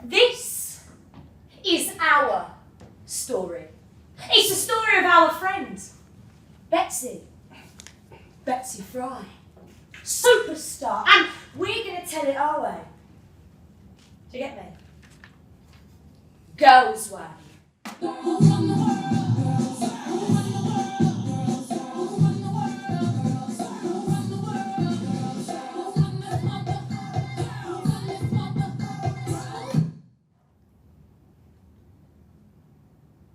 This is our story. It's the story of our friend, Betsy. Betsy Fry. Superstar. And we're going to tell it our way. Do you get me? Girls' way.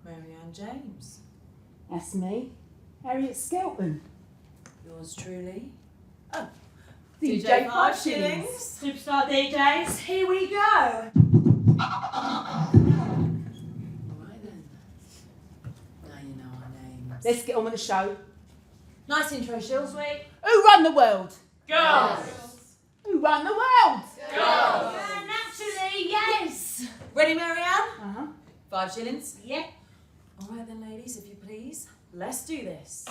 Marianne James. That's me, Harriet Skelton. Yours truly. DJ 5 shillings. Superstar DJs, here we go. Alright then. Now you know our names. Let's get on with the show. Nice intro, Shills. Who run the world? Girls. Who run the world? Yeah, naturally, yes. Ready, Marianne? 5 shillings. Yep. Alright then, ladies, if you please. Let's do this.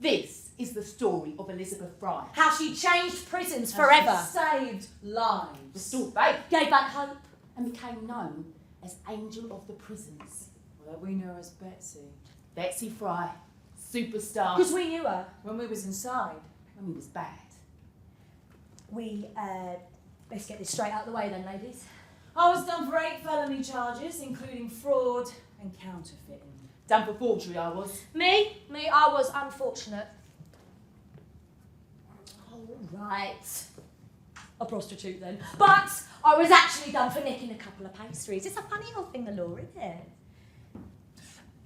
This is the story of Elizabeth Fry. How she changed prisons forever. Saved lives. Restored faith Gave back hope. and became known as Angel of the Prisons. Well, we know her as Betsy. Betsy Fry, superstar. Because we knew her. When we was inside. When he was bad. Let's get this straight out of the way then, ladies. I was done for 8 felony charges, including fraud and counterfeiting. Done for forgery, I was. Me, I was unfortunate. All right. A prostitute then. But I was actually done for nicking a couple of pastries. It's a funny old thing, the law, isn't it?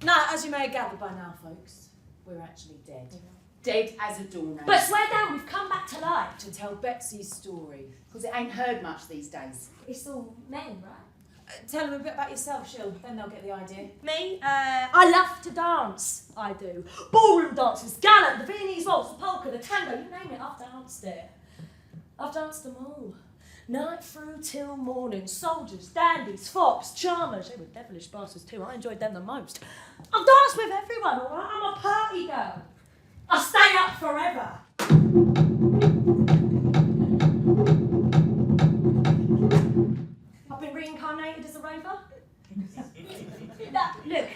Now, as you may have gathered by now, folks, we're actually dead. Dead as a doornail. But swear down, we've come back to life. To tell Betsy's story. Because it ain't heard much these days. It's all men, right? Tell them a bit about yourself, Shill, then they'll get the idea. Me, I love to dance. I do. Ballroom dances, gallant, the Viennese waltz, the polka, the tango, you name it, I've danced it. I've danced them all. Night through till morning. Soldiers, dandies, fops, charmers. They were devilish bastards too. I enjoyed them the most. I've danced with everyone, all right? I'm a party girl. I stay up forever. I've been reincarnated as a rover. Look,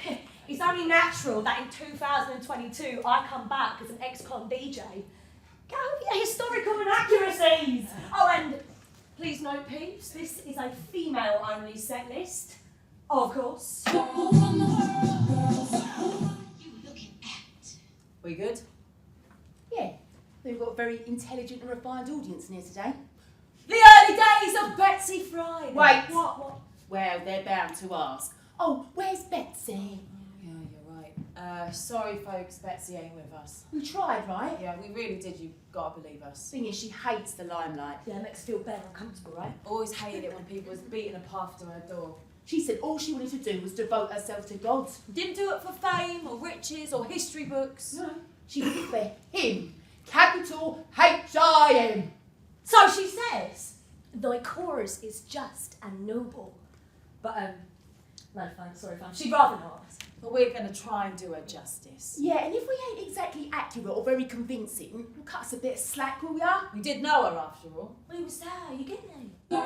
it's only natural that in 2022 I come back as an ex-con DJ. Go, yeah, historical inaccuracies. Oh, and please note, peeps, this is a female-only set list. Of course. We good? Yeah. We've got a very intelligent and refined audience in here today. The early days of Betsy Fry. Wait. What? Well, they're bound to ask. Oh, where's Betsy? Yeah, you're right. Sorry, folks, Betsy ain't with us. We tried, right? Yeah, we really did. You've got to believe us. Thing is, she hates the limelight. Yeah, it makes us feel better and comfortable, right? Always hated it when people was beating a path to her door. She said all she wanted to do was devote herself to God. Didn't do it for fame or riches or history books. No. She did it for him. Capital H-I-M. So she says, thy cause is just and noble. But, no, fine, sorry, fine. She'd rather not. But we're going to try and do her justice. Yeah, and if we ain't exactly accurate or very convincing, we'll cut us a bit of slack, will we are? We did know her after all. We was there, you get me? The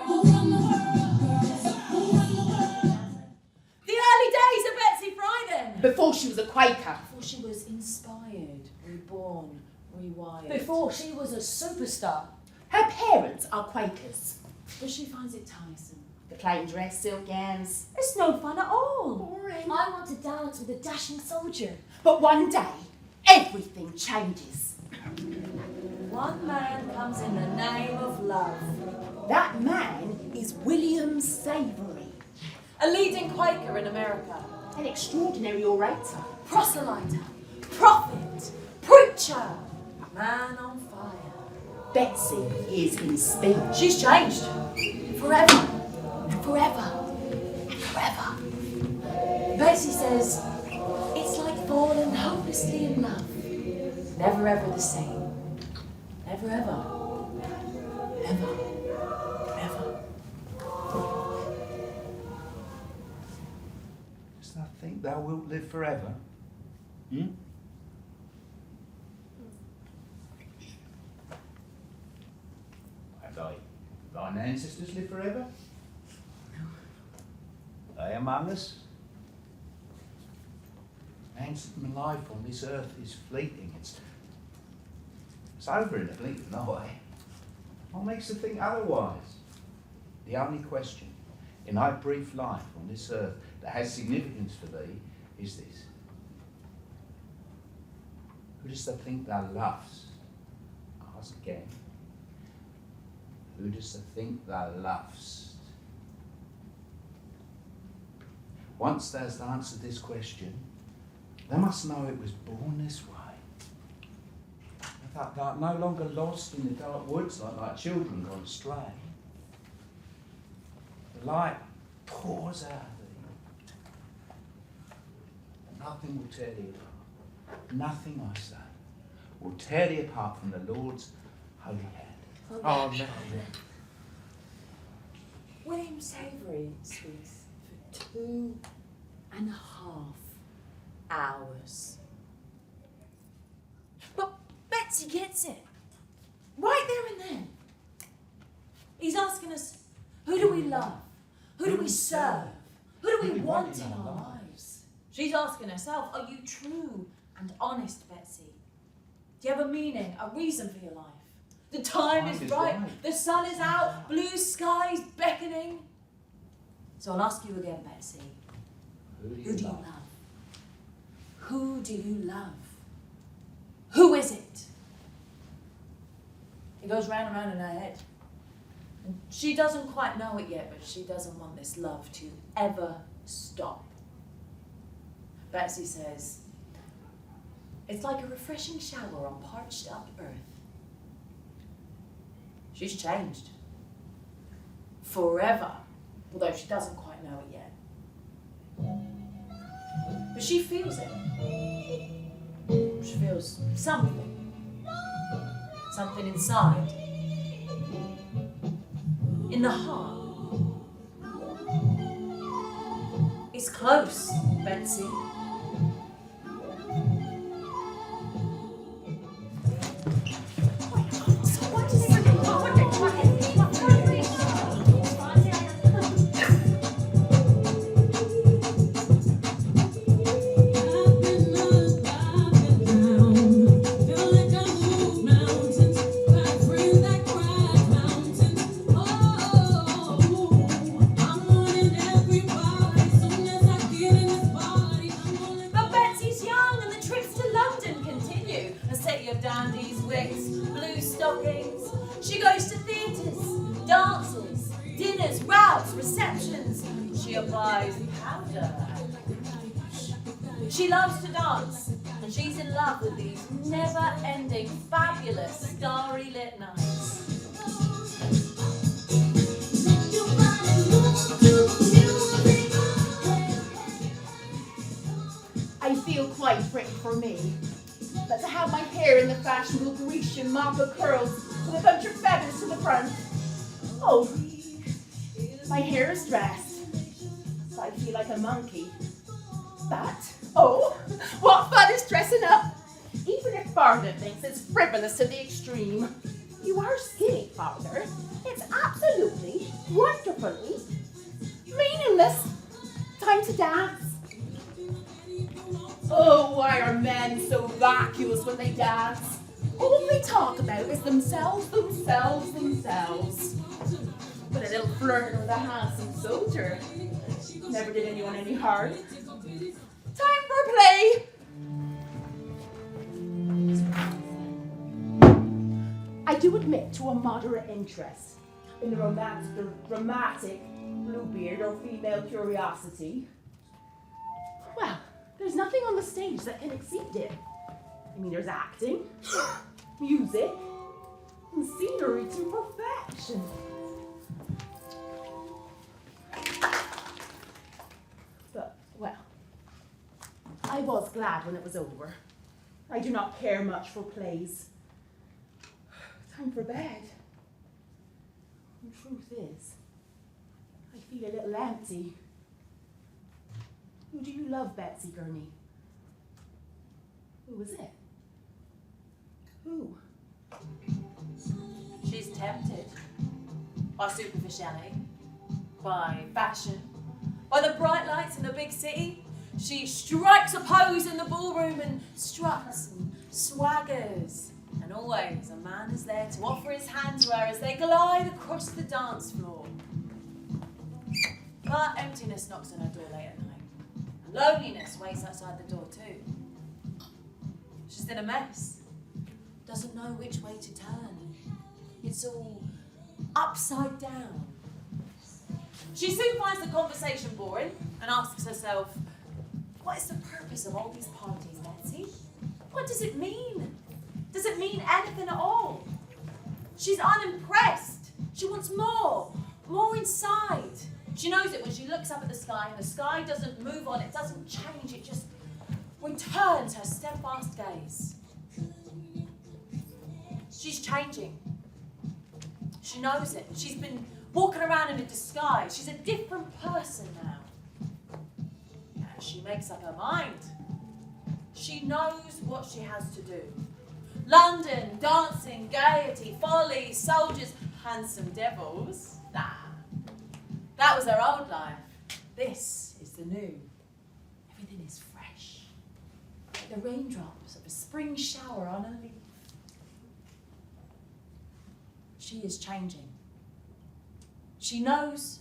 early days of Betsy Fry then. Before she was a Quaker. Before she was inspired, reborn, rewired. Before she was a superstar. Her parents are Quakers. But she finds it tiresome. The plain dress, silk gowns. It's no fun at all. Boring. I want to dance with a dashing soldier. But one day, everything changes. One man comes in the name of love. That man is William Savory, A leading Quaker in America. an extraordinary orator. Proselyter. Prophet. Preacher. Man on fire. Betsy is his speech. She's changed. Forever. Forever. Forever. Betsy says, it's like falling hopelessly in love. Never ever the same. Never ever. Ever. Ever. Dost thou think thou wilt live forever? Thine ancestors live forever? They among us? Man's life on this earth is fleeting. It's over in a blink of an eye. What makes you think otherwise? The only question in thy brief life on this earth that has significance for thee is this. Who dost thou think thou lovest? Ask again. Who dost thou think thou lovest? Once thou hast answered this question, thou must know it was born this way. That thou art no longer lost in the dark woods like children gone astray. The light pours out of thee. Nothing will tear thee apart. Nothing, I say, will tear thee apart from the Lord's holy hand. Amen. William Savoury speaks for 2.5 hours. But Betsy gets it. Right there and then. He's asking us, who do we love? Who do we serve? Who do we want in our lives? She's asking herself, are you true and honest, Betsy? Do you have a meaning, a reason for your life? The time is right. The sun is out. Blue skies beckoning. So I'll ask you again, Betsy. Who do you love? Who do you love? Who is it? It goes round and round in her head. And she doesn't quite know it yet, but she doesn't want this love to ever stop. Betsy says, it's like a refreshing shower on parched up earth. She's changed. Forever. Although she doesn't quite know it yet. But she feels it. She feels something. Something inside. In the heart. It's close, Betsy. She loves to dance, and she's in love with these never-ending, fabulous, starry-lit nights. I feel quite pretty for me. But to have my hair in the fashionable Grecian mop of curls with a bunch of feathers to the front. Oh, my hair is dressed, so I feel like a monkey. But, oh, what fun is dressing up! Even if Father thinks it's frivolous to the extreme. You are silly, Father. It's absolutely, wonderfully meaningless. Time to dance. Oh, why are men so vacuous when they dance? All they talk about is themselves. But a little flirt with a handsome soldier never did anyone any harm. Time for play! I do admit to a moderate interest in the dramatic Bluebeard or female curiosity. Well, there's nothing on the stage that can exceed it. I mean, there's acting, music, and scenery to perfection. But, well, I was glad when it was over. I do not care much for plays. Time for bed. The truth is, I feel a little empty. Who do you love, Betsy Gurney? Who is it? Who? She's tempted. by superficiality, by fashion, by the bright lights in the big city. She strikes a pose in the ballroom and struts and swaggers. And always a man is there to offer his hand to her as they glide across the dance floor. But emptiness knocks on her door late at night. And loneliness waits outside the door too. She's in a mess. Doesn't know which way to turn. It's all upside down. She soon finds the conversation boring and asks herself, what is the purpose of all these parties, Betsy? What does it mean? Does it mean anything at all? She's unimpressed. She wants more inside. She knows it when she looks up at the sky and the sky doesn't move on, it doesn't change, it just returns her steadfast gaze. She's changing. She knows it. She's been walking around in a disguise. She's a different person now. And she makes up her mind. She knows what she has to do. London, dancing, gaiety, folly, soldiers, handsome devils. Nah. That was her old life. This is the new. Everything is fresh. Like the raindrops of a spring shower on a leaf. She is changing. She knows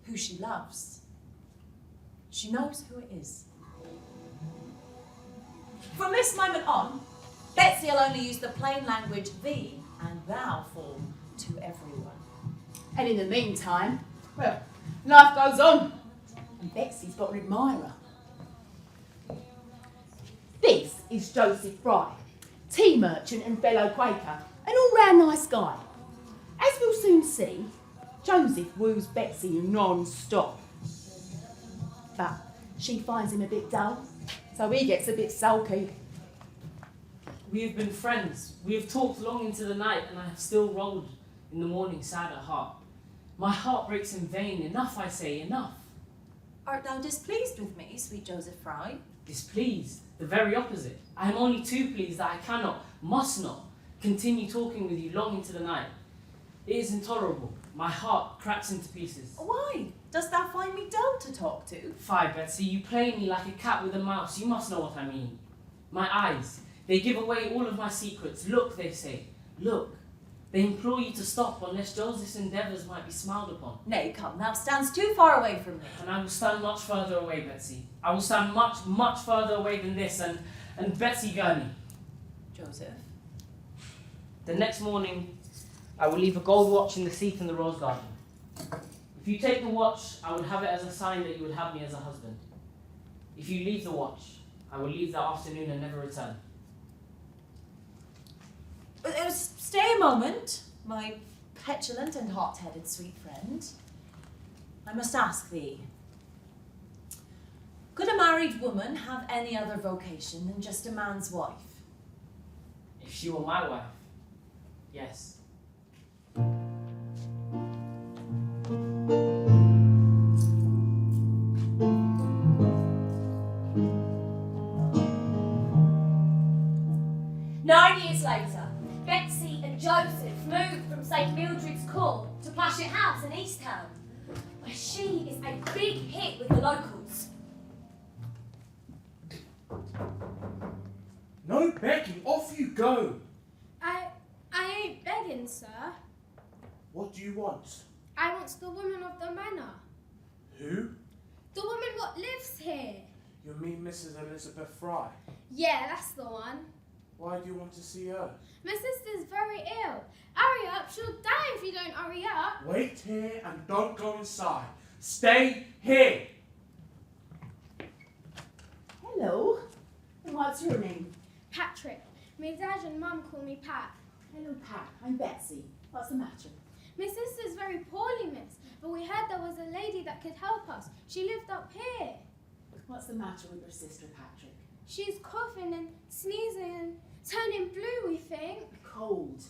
who she loves. She knows who it is. From this moment on, Betsy will only use the plain language thee and thou form to everyone. And in the meantime, well, life goes on. And Betsy's got an admirer. This is Joseph Fry, tea merchant and fellow Quaker, an all-round nice guy. As we'll soon see, Joseph woos Betsy non-stop. But she finds him a bit dull, so he gets a bit sulky. We have been friends. We have talked long into the night, and I have still rolled in the morning sad at heart. My heart breaks in vain. Enough, I say, enough. Art thou displeased with me, sweet Joseph Fry? Displeased? The very opposite. I am only too pleased that I cannot, must not, continue talking with you long into the night. It is intolerable. My heart cracks into pieces. Why? Dost thou find me dull to talk to? Fie, Betsy, you play me like a cat with a mouse. You must know what I mean. My eyes, they give away all of my secrets. Look, they say, look. They implore you to stop unless Joseph's endeavours might be smiled upon. Nay, come, thou standst too far away from me. And I will stand much further away, Betsy. I will stand much, much further away than this, and Betsy Gurney. Joseph? The next morning, I will leave a gold watch in the seat in the rose garden. If you take the watch, I would have it as a sign that you would have me as a husband. If you leave the watch, I will leave that afternoon and never return. Stay a moment, my petulant and hot-headed sweet friend. I must ask thee, could a married woman have any other vocation than just a man's wife? If she were my wife, yes. Later, Betsy and Joseph moved from St Mildred's Court to Plashet House in East Town, where she is a big hit with the locals. No begging, off you go. I ain't begging, sir. What do you want? I wants the woman of the manor. Who? The woman what lives here. You mean Mrs. Elizabeth Fry? Yeah, that's the one. Why do you want to see her? My sister's very ill. Hurry up, she'll die if you don't hurry up. Wait here and don't go inside. Stay here. Hello. And what's your name? Patrick. My dad and mum call me Pat. Hello, Pat. I'm Betsy. What's the matter? My sister's very poorly, miss, but we heard there was a lady that could help us. She lived up here. What's the matter with your sister, Patrick? She's coughing and sneezing and turning blue, we think. Cold.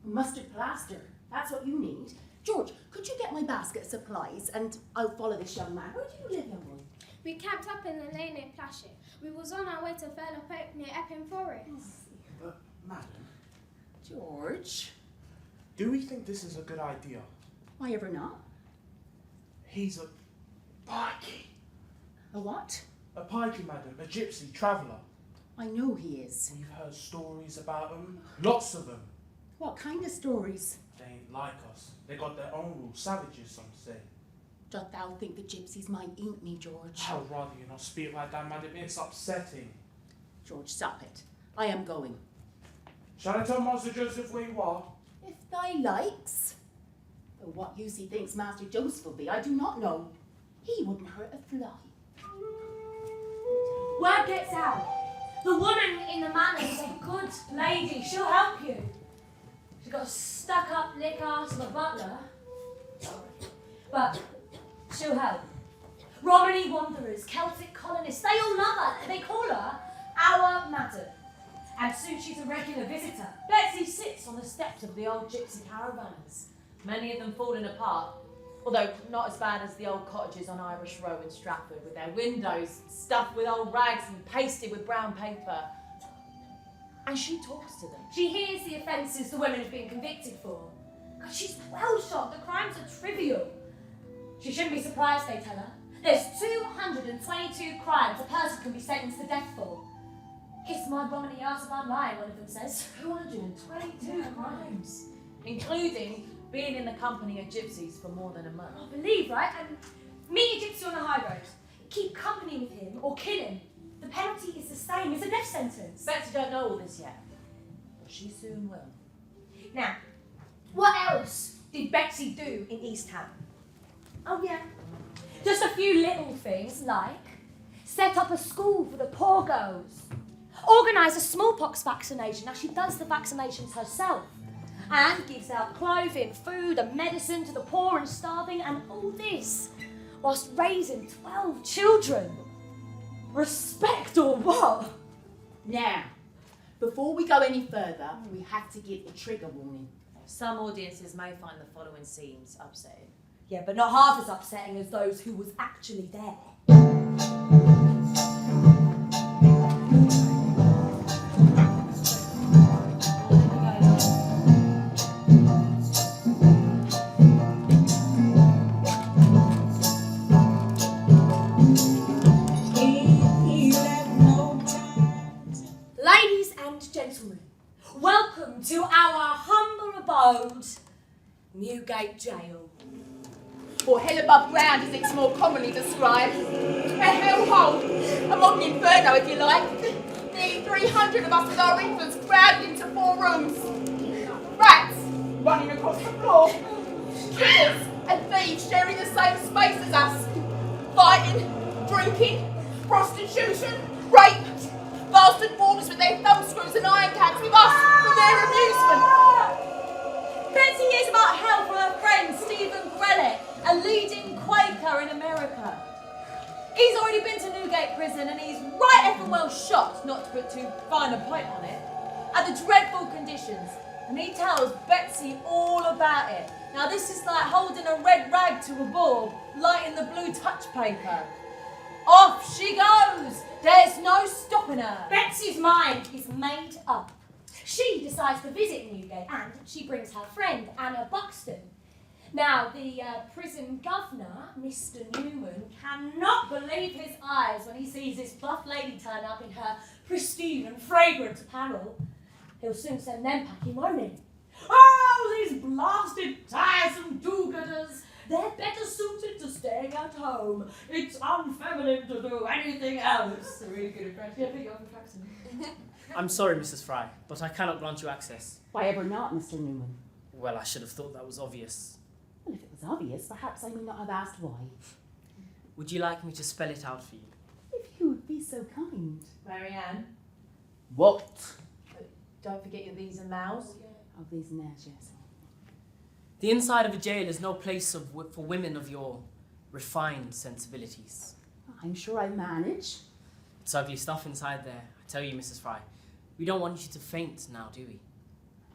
Mustard plaster. That's what you need. George, could you get my basket of supplies and I'll follow this young man. Where do you live, young boy? We camped up in the lane near Plashet. We was on our way to Fairlop Oak near Epping Forest. But, madam, George? do we think this is a good idea? Why ever not? He's a pikey. A what? A pikey, madam. A gypsy traveller. I know he is. We've heard stories about them. Lots of them. What kind of stories? They ain't like us. They got their own rules. Savages, some say. Doth thou think the gypsies might eat me, George? I'd rather you not speak like that, madam. It's upsetting. George, stop it. I am going. Shall I tell Master Joseph where you are? If thy likes. Though what use he thinks Master Joseph will be, I do not know. He wouldn't hurt a fly. Word gets out. The woman in the manor is a good lady. She'll help you. She's got a stuck-up lick ass of a butler. But she'll help. Romany wanderers, Celtic colonists, they all love her. They call her our madam. And soon she's a regular visitor. Betsy sits on the steps of the old gypsy caravans, many of them falling apart, although not as bad as the old cottages on Irish Row in Stratford, with their windows stuffed with old rags and pasted with brown paper. And she talks to them. She hears the offences the women have been convicted for. God, she's well shot. The crimes are trivial. She shouldn't be surprised, they tell her. There's 222 crimes a person can be sentenced to death for. Kiss my Romany ass if I'm lying, one of them says. 222 crimes. Including being in the company of gypsies for more than a month. I believe, right? And meet a gypsy on the high road. Keep company with him or kill him. The penalty is the same. It's a death sentence. Betsy don't know all this yet, but she soon will. Now, what else did Betsy do in East Ham? Oh yeah, just a few little things like set up a school for the poor girls, organise a smallpox vaccination. Now she does the vaccinations herself and gives out clothing, food and medicine to the poor and starving, and all this whilst raising 12 children. Respect or what? Now, before we go any further, we have to give a trigger warning. Some audiences may find the following scenes upsetting. Yeah, but not half as upsetting as those who was actually there. Ladies and gentlemen, welcome to our humble abode, Newgate Jail. Or hell above ground, as it's more commonly described. A hellhole, a modern inferno, if you like. Nearly 300 of us with our infants crowded into 4 rooms. Rats running across the floor. Killers and thieves sharing the same space as us. Fighting, drinking, prostitution, rape. Bastard boarders with their thumbscrews and iron cats with us for their amusement. Betsy hears about hell from her friend Stephen Grellick, a leading Quaker in America. He's already been to Newgate Prison and he's right effing well shocked, not to put too fine a point on it, at the dreadful conditions. And he tells Betsy all about it. Now this is like holding a red rag to a bulb, lighting the blue touch paper. Off she goes! There's no stopping her. Betsy's mind is made up. She decides to visit Newgate and she brings her friend Anna Buxton. Now, the prison governor, Mr. Newman, cannot believe his eyes when he sees this buff lady turn up in her pristine and fragrant apparel. He'll soon send them packing, won't he? Oh, these blasted tiresome do-gooders! They're better suited to staying at home. It's unfeminine to do anything else. A really good impression. Yeah, put you off the accent. I'm sorry, Mrs. Fry, but I cannot grant you access. Why ever not, Mr. Newman? Well, I should have thought that was obvious. Well, if it was obvious, perhaps I may not have asked why. Would you like me to spell it out for you? If you would be so kind. Marianne, What? don't forget your these and thous. Of these nails, yes. The inside of a jail is no place for women of your refined sensibilities. I'm sure I manage. It's ugly stuff inside there, I tell you, Mrs. Fry. We don't want you to faint now, do we?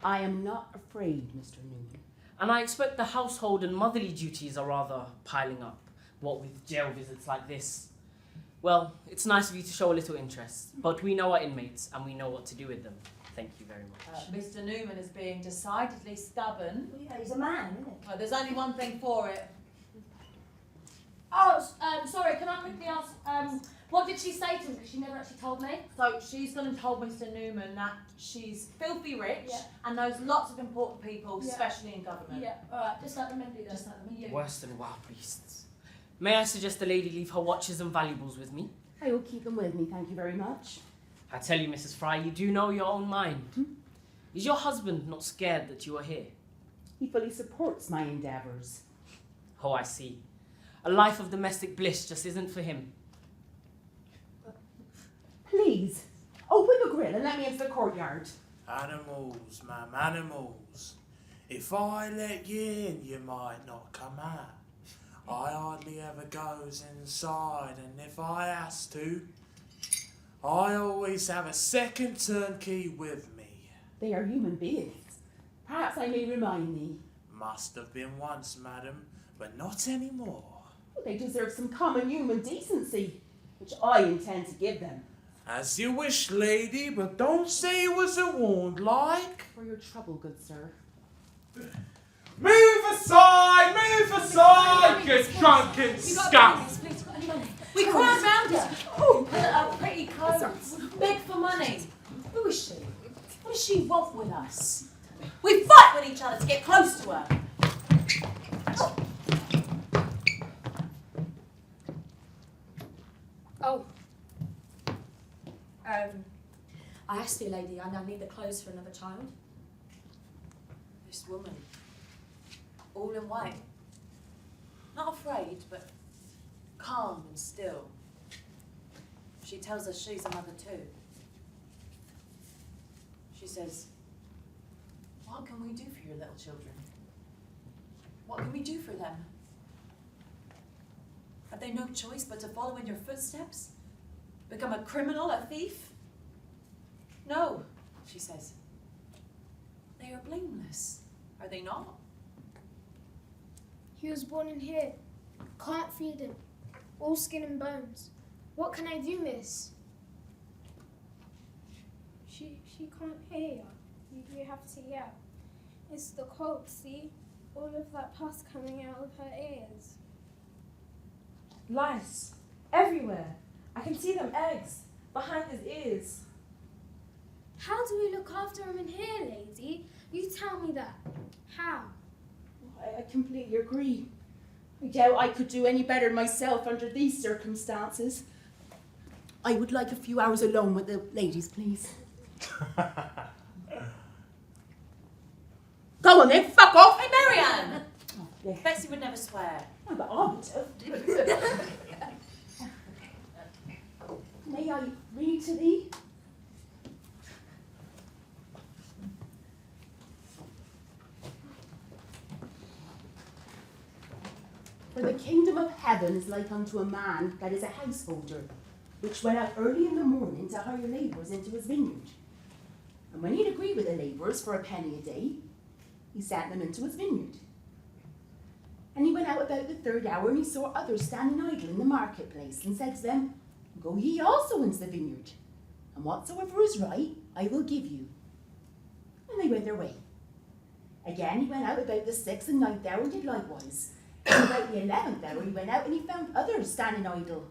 I am not afraid, Mr. Newman. And I expect the household and motherly duties are rather piling up, what with jail visits like this. Well, it's nice of you to show a little interest, but we know our inmates and we know what to do with them. Thank you very much. Mr. Newman is being decidedly stubborn. Well, yeah, he's a man, isn't he? Well, there's only one thing for it. Oh, sorry, can I quickly ask, what did she say to him? Because she never actually told me. So she's gone and told Mr. Newman that she's filthy rich Yeah. and knows lots of important people, Yeah. especially in government. Yeah, alright, just let them in, Just let them in. Worse than wild beasts. May I suggest the lady leave her watches and valuables with me? I will keep them with me, thank you very much. I tell you, Mrs. Fry, you do know your own mind. Is your husband not scared that you are here? He fully supports my endeavours. Oh, I see. A life of domestic bliss just isn't for him. Please, open the grill and let me into the courtyard. Animals, ma'am, animals. If I let you in, you might not come out. I hardly ever goes inside, and if I has to, I always have a second turnkey with me. They are human beings. Perhaps I may remind thee. Must have been once, madam, but not anymore. They deserve some common human decency, which I intend to give them. As you wish, lady, but don't say it was a wound, like. For your trouble, good sir. Move aside, you drunken scum! We crowd round her. Oh, put up pretty clothes. Beg for money. Who is she? What does she want with us? We fight with each other to get close to her. Oh. I asked you, lady, and I need the clothes for another child. This woman, all in white. Not afraid, but calm and still. She tells us she's a mother too. She says, what can we do for your little children? What can we do for them? Have they no choice but to follow in your footsteps? Become a criminal, a thief? No, she says. They are blameless, are they not? He was born in here. Can't feed him. All skin and bones. What can I do, miss? She can't hear. You have to yell. It's the cold, see? All of that pus coming out of her ears. Lice. Everywhere. I can see them eggs. Behind his ears. How do we look after him in here, lady? You tell me that. How? I completely agree. I doubt I could do any better myself under these circumstances. I would like a few hours alone with the ladies, please. Go on then, fuck off! Hey, Marianne! Oh, yeah. Betsy would never swear. Oh, but I would have. May I read to thee? For the kingdom of heaven is like unto a man that is a householder, which went out early in the morning to hire labourers into his vineyard. And when he'd agreed with the labourers for a penny a day, he sent them into his vineyard. And he went out about the third hour, and he saw others standing idle in the marketplace, and said to them, Go ye also into the vineyard, and whatsoever is right I will give you. And they went their way. Again he went out about the 6th and 9th hour, and did likewise. And about the 11th hour he went out, and he found others standing idle,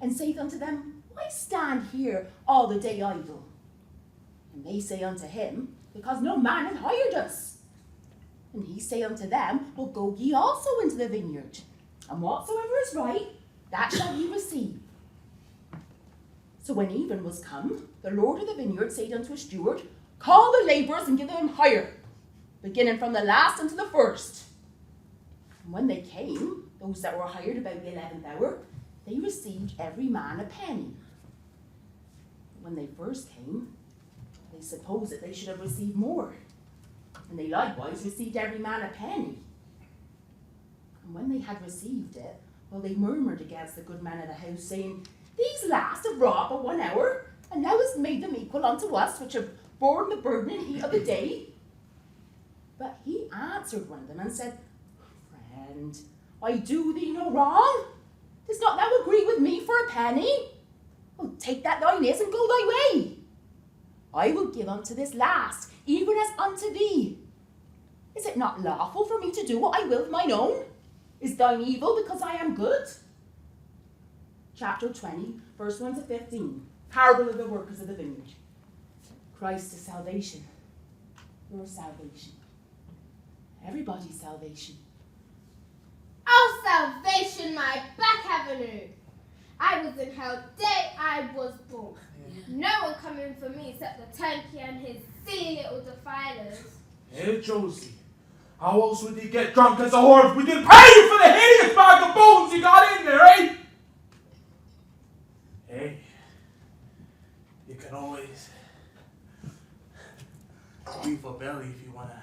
and saith unto them, Why stand here all the day idle? And they say unto him, Because no man hath hired us. And he say unto them, Well, go ye also into the vineyard, and whatsoever is right, that shall ye receive. So when even was come, the lord of the vineyard said unto his steward, Call the labourers and give them hire, beginning from the last unto the first. And when they came, those that were hired about the 11th hour, they received every man a penny. When they first came, they supposed that they should have received more, and they likewise received every man a penny. And when they had received it, well, they murmured against the good man of the house, saying, These last have wrought but 1 hour, and thou hast made them equal unto us, which have borne the burden and heat of the day. But he answered one of them and said, Friend, I do thee no wrong. Does not thou agree with me for a penny? Well, take that thine is and go thy way. I will give unto this last, even as unto thee. Is it not lawful for me to do what I will with mine own? Is thine evil because I am good? Chapter 20, verse 1 to 15. Parable of the workers of the vineyard. Christ is salvation. Your salvation. Everybody's salvation. Oh, salvation, my back avenue. I was in hell day I was born. No one coming for me except the turnkey and his silly little defilers. Hey, Josie, how else would you get drunk as a whore if we didn't pay you for the hideous bag of bones you got in there, eh? Hey, you can always leave a belly if you want to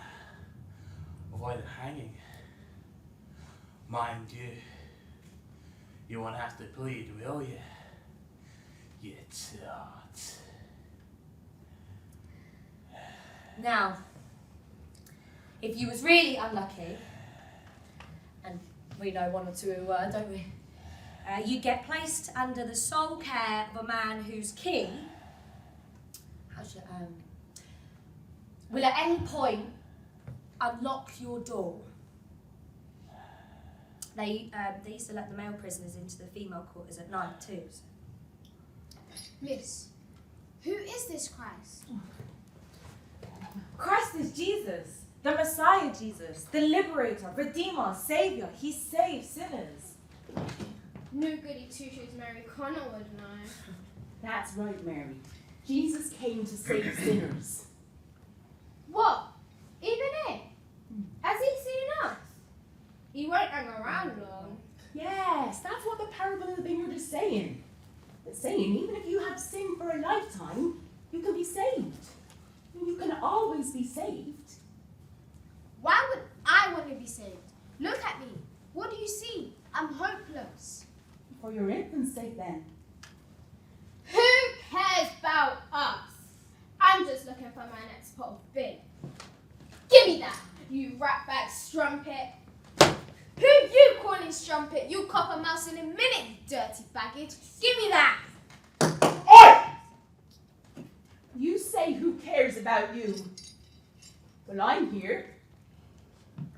avoid a hanging. Mind you won't have to plead, will you? You tot. Now, if you was really unlucky, and we know one or two who were, don't we? You get placed under the sole care of a man whose key will at any point unlock your door. They used to let the male prisoners into the female quarters at night too. So. Miss, who is this Christ? Christ is Jesus, the Messiah Jesus, the liberator, redeemer, savior. He saves sinners. No goody two-shoes Mary Connor would know. That's right, Mary. Jesus came to save sinners. What? Even it? Has he seen us? He won't hang around long. Yes, that's what the parable of the vineyard is saying. It's saying even if you have sinned for a lifetime, you can be saved. You can always be saved. Why would I want to be saved? Look at me. What do you see? I'm hopeless. For your infant's sake, then. Who cares about us? I'm just looking for my next pot of beer. Give me that, you ratbag strumpet. Who you calling strumpet? You cop a mouse in a minute, you dirty baggage. Give me that. Oi! You say who cares about you? Well, I'm here.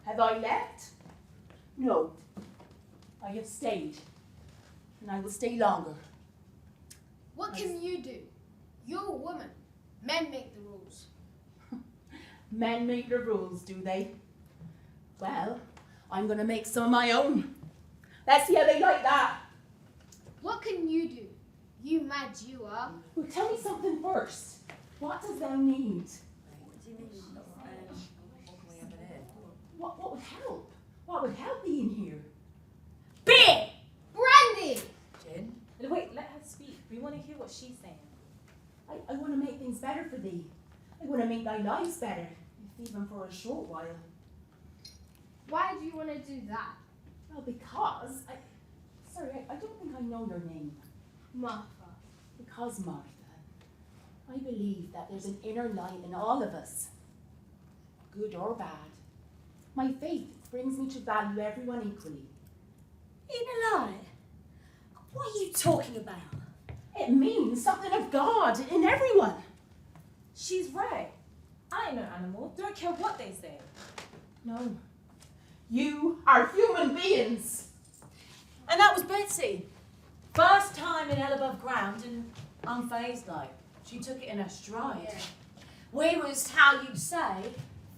Have I left? No. I have stayed. And I will stay longer. What can you do? You're a woman. Men make the rules. Men make the rules, do they? Well, I'm going to make some of my own. Let's see how they like that. What can you do? You mad you are. Well, tell me something first. What does thou need? What do you mean? What can we have in here? What would help? What would help being here? Beer! Brandy! Gin? Wait, let her speak. We want to hear what she's saying. I want to make things better for thee. I want to make thy lives better, if even for a short while. Why do you want to do that? Well, because I don't think I know your name. Martha. Because, Martha, I believe that there's an inner light in all of us, good or bad. My faith brings me to value everyone equally. Inner light? What are you talking about? It means something of God in everyone. She's right. I ain't no animal. Don't care what they say. No, you are human beings. And that was Betsy. First time in hell above ground and unfazed like. She took it in her stride. Yeah. We was, how you'd say,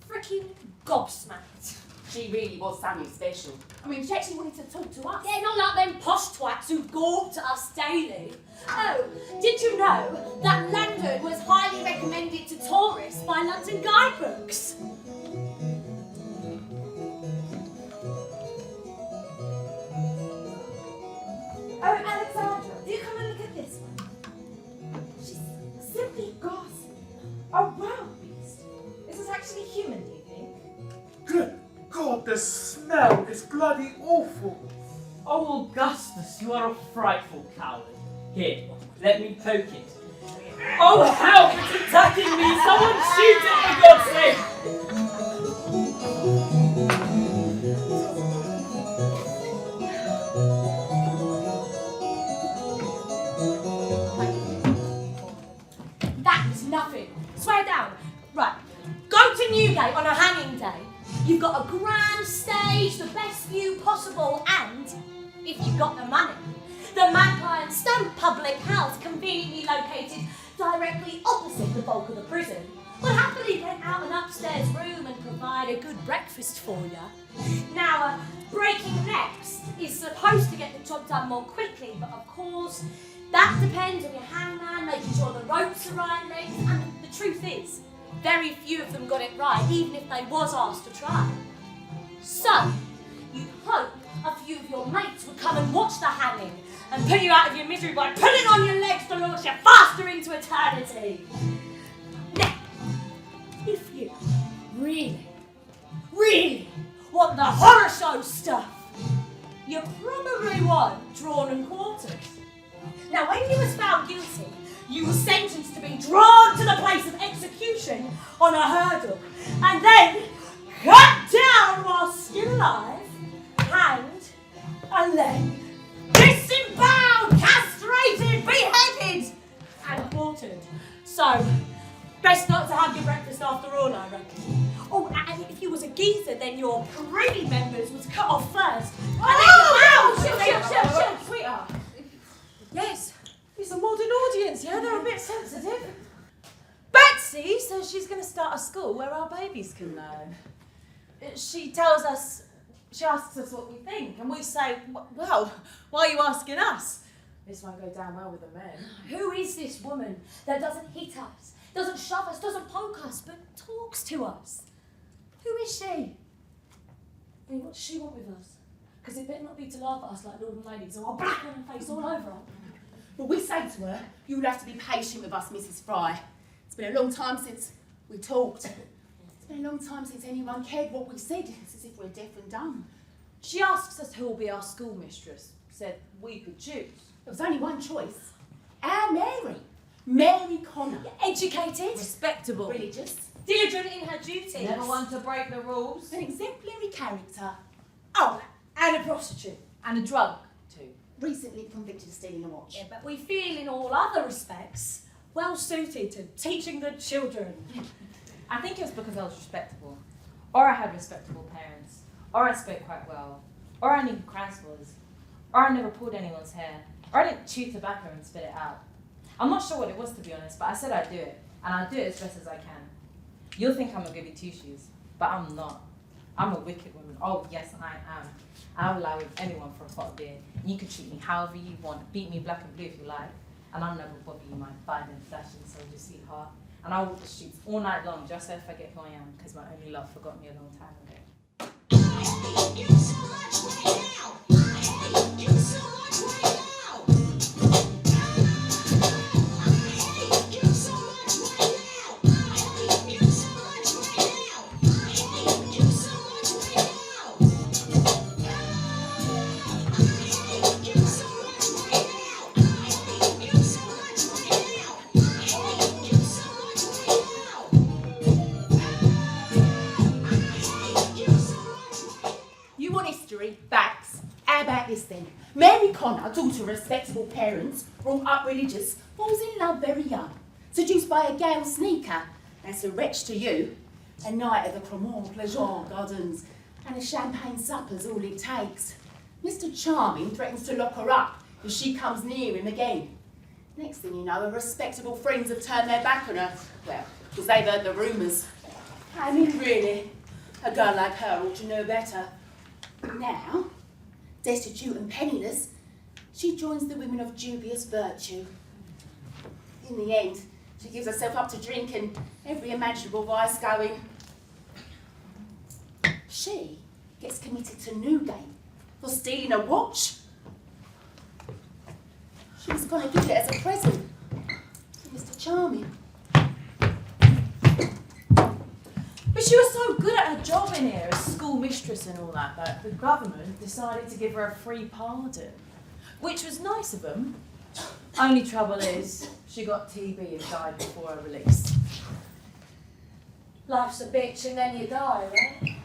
freaking gobsmacked. She really was something special. I mean, she actually wanted to talk to us. Yeah, not like them posh twats who gawped at us daily. Oh, did you know that London was highly recommended to tourists by London guidebooks? Oh, Alexandra, do you come and look at this one? She's simply ghastly. A wild beast. This is actually human, do you think? Good God, the smell is bloody awful. Oh, Augustus, you are a frightful coward. Here, let me poke it. Oh, help! It's attacking me! Someone shoot it, for God's sake! That was nothing. You've got a grand stage, the best view possible, and, if you've got the money, the Magpie and Stump public house, conveniently located directly opposite the bulk of the prison, will happily rent out an upstairs room and provide a good breakfast for you. Now, breaking necks is supposed to get the job done more quickly, but of course, that depends on your hangman making sure the ropes are right length, and the truth is, very few of them got it right, even if they was asked to try. So, you'd hope a few of your mates would come and watch the hanging and put you out of your misery by pulling on your legs to launch you faster into eternity. Now, if you really want the horror show stuff, you probably want Drawn and Quartered. Now, when you was found guilty, you were sentenced to be drawn to the place of execution on a hurdle, and then cut down while still alive, hanged, and then disemboweled, castrated, beheaded, and quartered. So, best not to have your breakfast after all, I reckon. Oh, and if you was a geezer, then your privy members was cut off first. Chill, sweetheart. Yes. It's a modern audience, yeah? They're a bit sensitive. Betsy says she's going to start a school where our babies can learn. She asks us what we think, and we say, well, why are you asking us? This won't go down well with the men. Who is this woman that doesn't hit us, doesn't shove us, doesn't poke us, but talks to us? Who is she? I mean, what does she want with us? Because it better not be to laugh at us like Lord and Ladies, or I'll black on her face all over her. Well, we say to her, you'll have to be patient with us, Mrs. Fry. It's been a long time since we talked. It's been a long time since anyone cared what we said. It's as if we're deaf and dumb. She asks us who will be our schoolmistress. Said we could choose. There was only one choice. Our Mary. Mary Connor. Educated, Respectable. Religious. diligent in her duties. Never one to break the rules. An exemplary character. Oh, and a prostitute. And a drug, too. Recently convicted of stealing a watch. Yeah, but we feel in all other respects well suited to teaching the children. I think it was because I was respectable, or I had respectable parents, or I spoke quite well, or I knew who Christ was, or I never pulled anyone's hair, or I didn't chew tobacco and spit it out. I'm not sure what it was, to be honest, but I said I'd do it, and I'll do it as best as I can. You'll think I'm a goody two-shoes, but I'm not. I'm a wicked woman. Oh, yes, I am. I'll lie with anyone for a pot of beer. You can treat me however you want. Beat me black and blue if you like. And I'll never bother you my fine and flashing soldier sweetheart. And I'll walk the streets all night long just so I forget who I am, because my only love forgot me a long time ago. You want history? Facts. How about this then? Mary Connor, daughter of respectable parents, brought up religious, falls in love very young. Seduced by a Gale sneaker. That's a wretch to you. A night at the Cremant Pleasure Gardens and a champagne supper's all it takes. Mr. Charming threatens to lock her up if she comes near him again. Next thing you know, her respectable friends have turned their back on her. Well, because they've heard the rumours. I mean, really, a girl like her ought to know better. Now, destitute and penniless, she joins the women of dubious virtue. In the end, she gives herself up to drink and every imaginable vice going. She gets committed to Newgate for stealing a watch. She was going to give it as a present to Mr. Charming. But she was so good at her job in here as schoolmistress and all that, that the government decided to give her a free pardon. Which was nice of them. Only trouble is, she got TB and died before her release. Life's a bitch and then you die, right?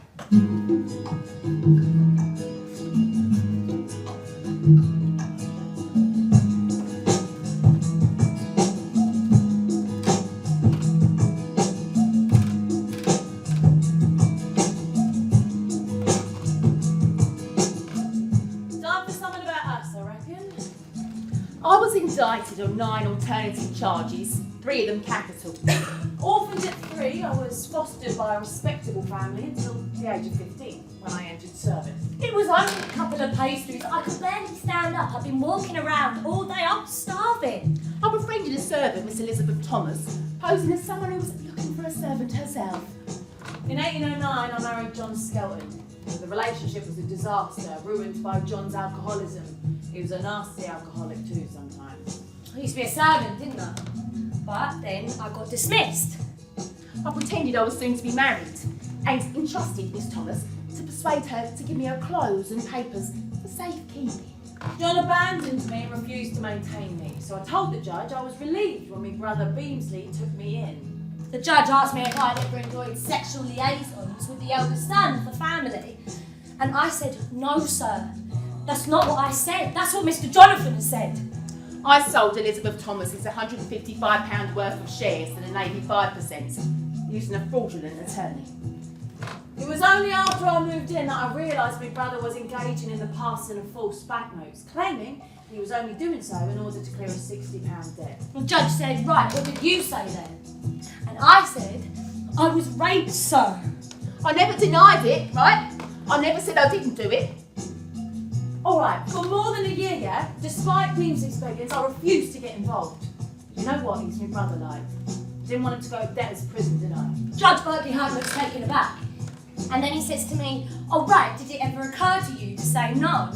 indicted on 9 alternative charges, 3 of them capital. Orphaned at 3, I was fostered by a respectable family until the age of 15, when I entered service. It was only a couple of pastries. I could barely stand up. I've been walking around all day. I was starving. I befriended a servant, Miss Elizabeth Thomas, posing as someone who was looking for a servant herself. In 1809, I married John Skelton. The relationship was a disaster, ruined by John's alcoholism. He was a nasty alcoholic too sometimes. I used to be a servant, didn't I? But then I got dismissed. I pretended I was soon to be married and entrusted Miss Thomas to persuade her to give me her clothes and papers for safekeeping. John abandoned me and refused to maintain me, so I told the judge I was relieved when my brother Beamsley took me in. The judge asked me if I'd ever enjoyed sexual liaisons with the eldest son of the family. And I said, no, sir. That's not what I said. That's what Mr. Jonathan said. I sold Elizabeth Thomas's £155 worth of shares at an 85%, using a fraudulent attorney. It was only after I moved in that I realised my brother was engaging in the passing of false banknotes, claiming he was only doing so in order to clear a £60 debt. The judge said, right, what did you say then? And I said, I was raped, sir. I never denied it, right? I never said I didn't do it. All right, for more than a year, yeah, despite Beamsley's beggings, I refused to get involved. You know what he's my brother like? Didn't want him to go to debtor's prison, did I? Judge Birkenheim looks taken aback. And then he says to me, oh right, did it ever occur to you to say no?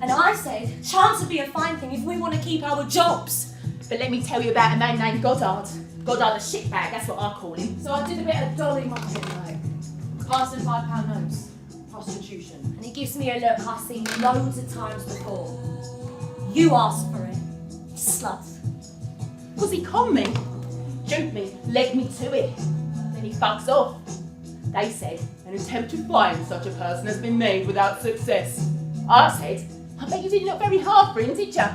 And I said, chance would be a fine thing if we want to keep our jobs. But let me tell you about a man named Goddard. Goddard the shitbag, that's what I call him. So I did a bit of dolly mucking, like passing £5 notes, prostitution. And he gives me a look I've seen loads of times before. You asked for it, slut. Was he con me? Duped me, led me to it. Then he fucks off. They said an attempt to find such a person has been made without success. I said, I bet you didn't look very hard for him, did ya?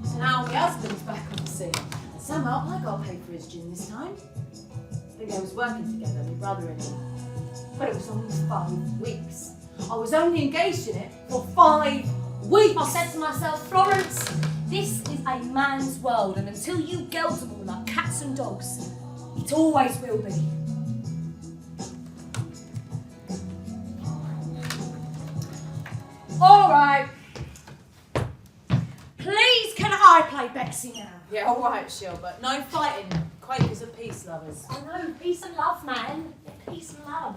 So now my husband's back on the scene. And somehow I got paid for his gin this time. I think they was working together, my brother and me. But it was only 5 weeks. I was only engaged in it for 5 weeks. I said to myself, Florence, this is a man's world, and until you geld them all like cats and dogs, it always will be. All right. Please, can I play Betsy now? Yeah, all right, Shil, but no fighting. Quakers are peace lovers. I know, peace and love, man. Peace and love.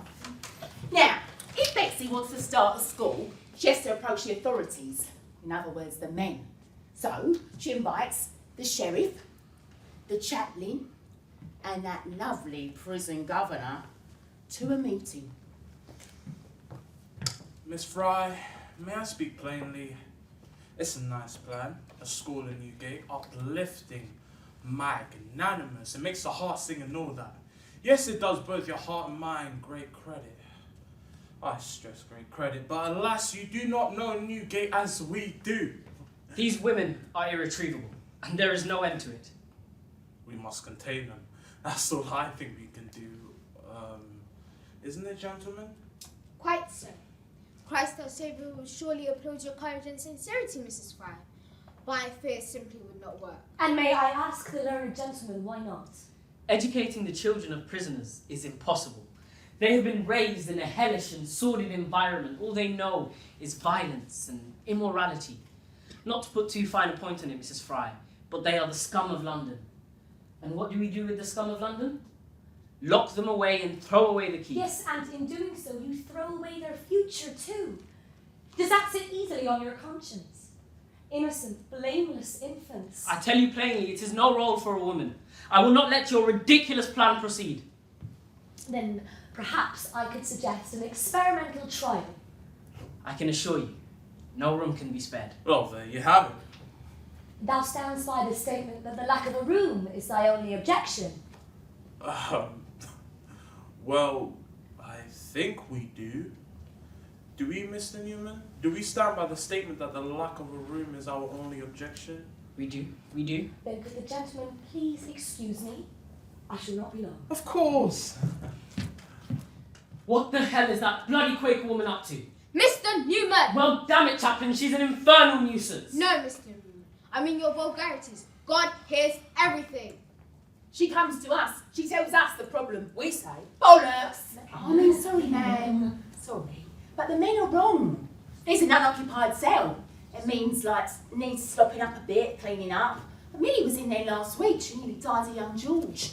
Now, if Betsy wants to start a school, she has to approach the authorities. In other words, the men. So, she invites the sheriff, the chaplain, and that lovely prison governor to a meeting. Miss Fry, may I speak plainly? It's a nice plan. A school in Newgate, uplifting, magnanimous. It makes the heart sing and all that. Yes, it does both your heart and mind great credit. I stress great credit, but alas, you do not know Newgate as we do. These women are irretrievable, and there is no end to it. We must contain them. That's all I think we can do. Isn't it, gentlemen? Quite so. Christ our Saviour will surely applaud your courage and sincerity, Mrs. Fry. But I fear simply would not work. And may I ask the learned gentleman why not? Educating the children of prisoners is impossible. They have been raised in a hellish and sordid environment. All they know is violence and immorality. Not to put too fine a point on it, Mrs. Fry, but they are the scum of London. And what do we do with the scum of London? Lock them away and throw away the key. Yes, and in doing so, you throw away their future too. Does that sit easily on your conscience? Innocent, blameless infants. I tell you plainly, it is no role for a woman. I will not let your ridiculous plan proceed. Then perhaps I could suggest an experimental trial. I can assure you, no room can be spared. Well, there you have it. Thou stands by the statement that the lack of a room is thy only objection. Well, I think we do. Do we, Mr. Newman? Do we stand by the statement that the lack of a room is our only objection? We do. Then could the gentleman please excuse me? I shall not be long. Of course. What the hell is that bloody Quaker woman up to? Mr. Newman! Well, damn it, Chaplain, she's an infernal nuisance. No, Mr. Newman. I mean your vulgarities. God hears everything. She comes to us. She tells us the problem. We say, Bollocks! I mean, sorry, ma'am. Sorry. But the men are wrong. There's an unoccupied cell. It means, like, needs slopping up a bit, cleaning up. But Millie was in there last week. She nearly died of young George.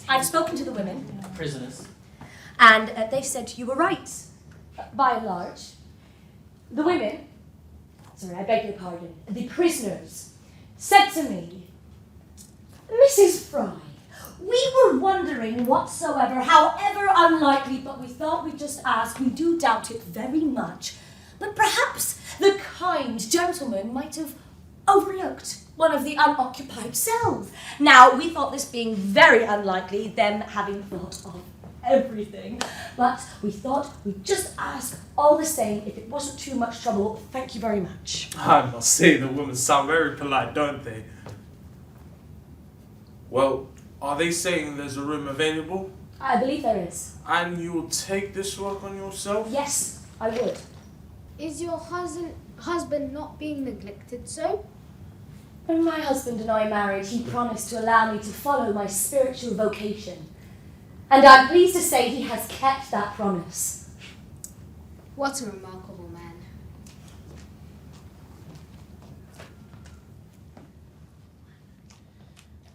I've spoken to the women, Prisoners. and they said you were right, by and large. The women, sorry, I beg your pardon, the prisoners, said to me, Mrs. Fry, we were wondering whatsoever, however unlikely, but we thought we'd just ask. We do doubt it very much. But perhaps the kind gentleman might have overlooked one of the unoccupied cells. Now, we thought this being very unlikely, them having thought of everything, but we thought we'd just ask all the same if it wasn't too much trouble. Thank you very much. I must say, the women sound very polite, don't they? Well, are they saying there's a room available? I believe there is. And you'll take this work on yourself? Yes, I would. Is your husband not being neglected so? When my husband and I married, he promised to allow me to follow my spiritual vocation. And I'm pleased to say he has kept that promise. What a remarkable man.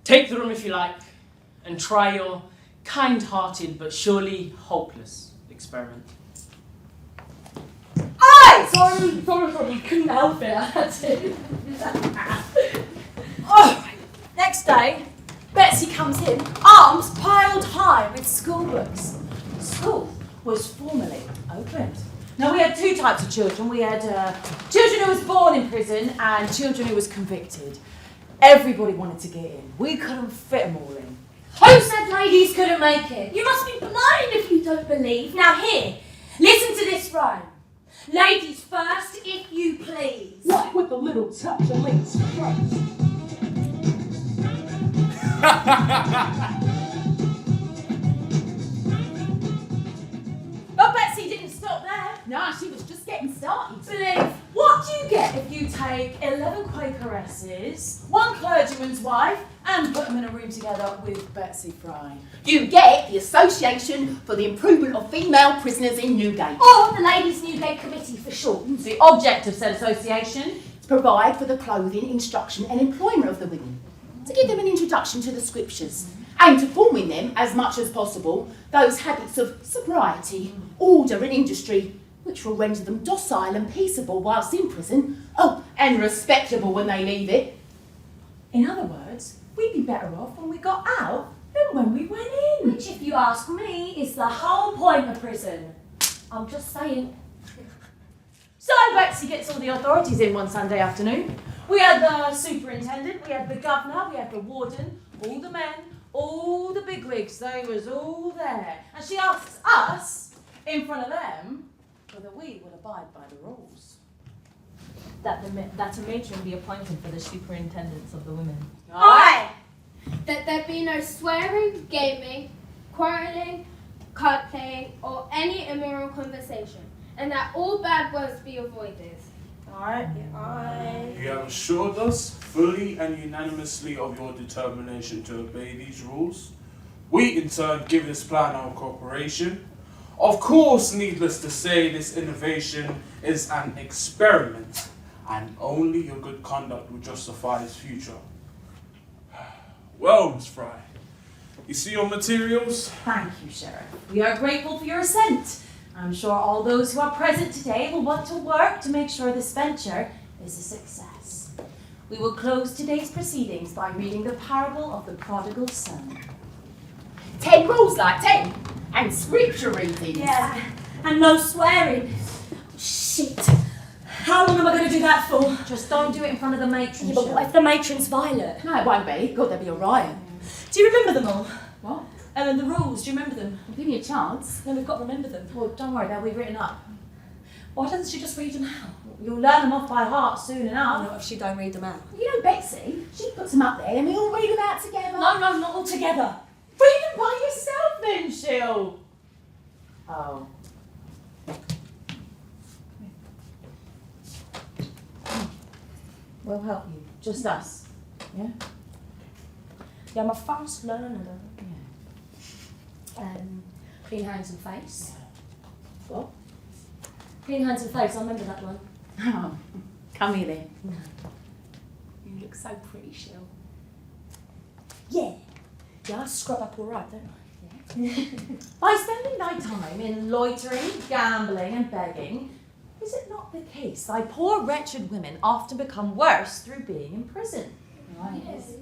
Take the room if you like, and try your kind-hearted but surely hopeless experiment. Aye! Sorry, couldn't help it, I had to. Oh, next day, Betsy comes in, arms piled high with school books. School was formally opened. Now, we had two types of children. We had children who was born in prison and children who was convicted. Everybody wanted to get in. We couldn't fit them all in. Who said ladies couldn't make it? You must be blind if you don't believe. Now here, listen to this rhyme. Ladies first, if you please. What with a little touch of ladies first? But Betsy didn't stop there. Nah, she was just getting started. Believe. What do you get if you take 11 Quakeresses, one clergyman's wife, and put them in a room together with Betsy Fry? You get the Association for the Improvement of Female Prisoners in Newgate. Or the Ladies Newgate Committee for short. The object of said association? To provide for the clothing, instruction and employment of the women. To give them an introduction to the scriptures. And to form in them, as much as possible, those habits of sobriety, order and industry, which will render them docile and peaceable whilst in prison, and respectable when they leave it. In other words, we'd be better off when we got out than when we went in. Which, if you ask me, is the whole point of prison. I'm just saying. So Betsy gets all the authorities in one Sunday afternoon. We had the superintendent, we had the governor, we had the warden, all the men, all the bigwigs, they was all there. And she asks us, in front of them, whether we would abide by the rules. That a matron be appointed for the superintendents of the women. Aye! That there be no swearing, gaming, quarrelling, card playing, or any immoral conversation, and that all bad words be avoided. Aye. You have assured us fully and unanimously of your determination to obey these rules. We, in turn, give this plan our cooperation. Of course, needless to say, this innovation is an experiment, and only your good conduct will justify its future. Well, Miss Fry, you see your materials? Thank you, Sheriff. We are grateful for your assent. I'm sure all those who are present today will want to work to make sure this venture is a success. We will close today's proceedings by reading the parable of the prodigal son. 10 rules like 10. And scripture readings. Yeah, and no swearing. Shit. How long am I going to do that for? Just don't do it in front of the matron. Yeah, but what if the matron's violent? No, it won't be. God, there'll be a riot. Do you remember them all? What? And then the rules, do you remember them? Give me a chance. No, we've got to remember them. Well, don't worry, they'll be written up. Why doesn't she just read them out? You'll learn them off by heart soon I enough. know if she don't read them out. You know Betsy, she puts them up there and we all read them out together. No, not all together. Read them by yourself then, Shill. Oh. We'll help you. Just us. Yeah? Yeah, I'm a fast learner though. Clean hands and face. What? Clean hands and face, I remember that one. Oh, come here then. No. You look so pretty, Shell. Yeah. Yeah, I scrub up all right, don't I? By spending my time in loitering, gambling and begging, is it not the case that poor wretched women often become worse through being in prison? Right. Yes.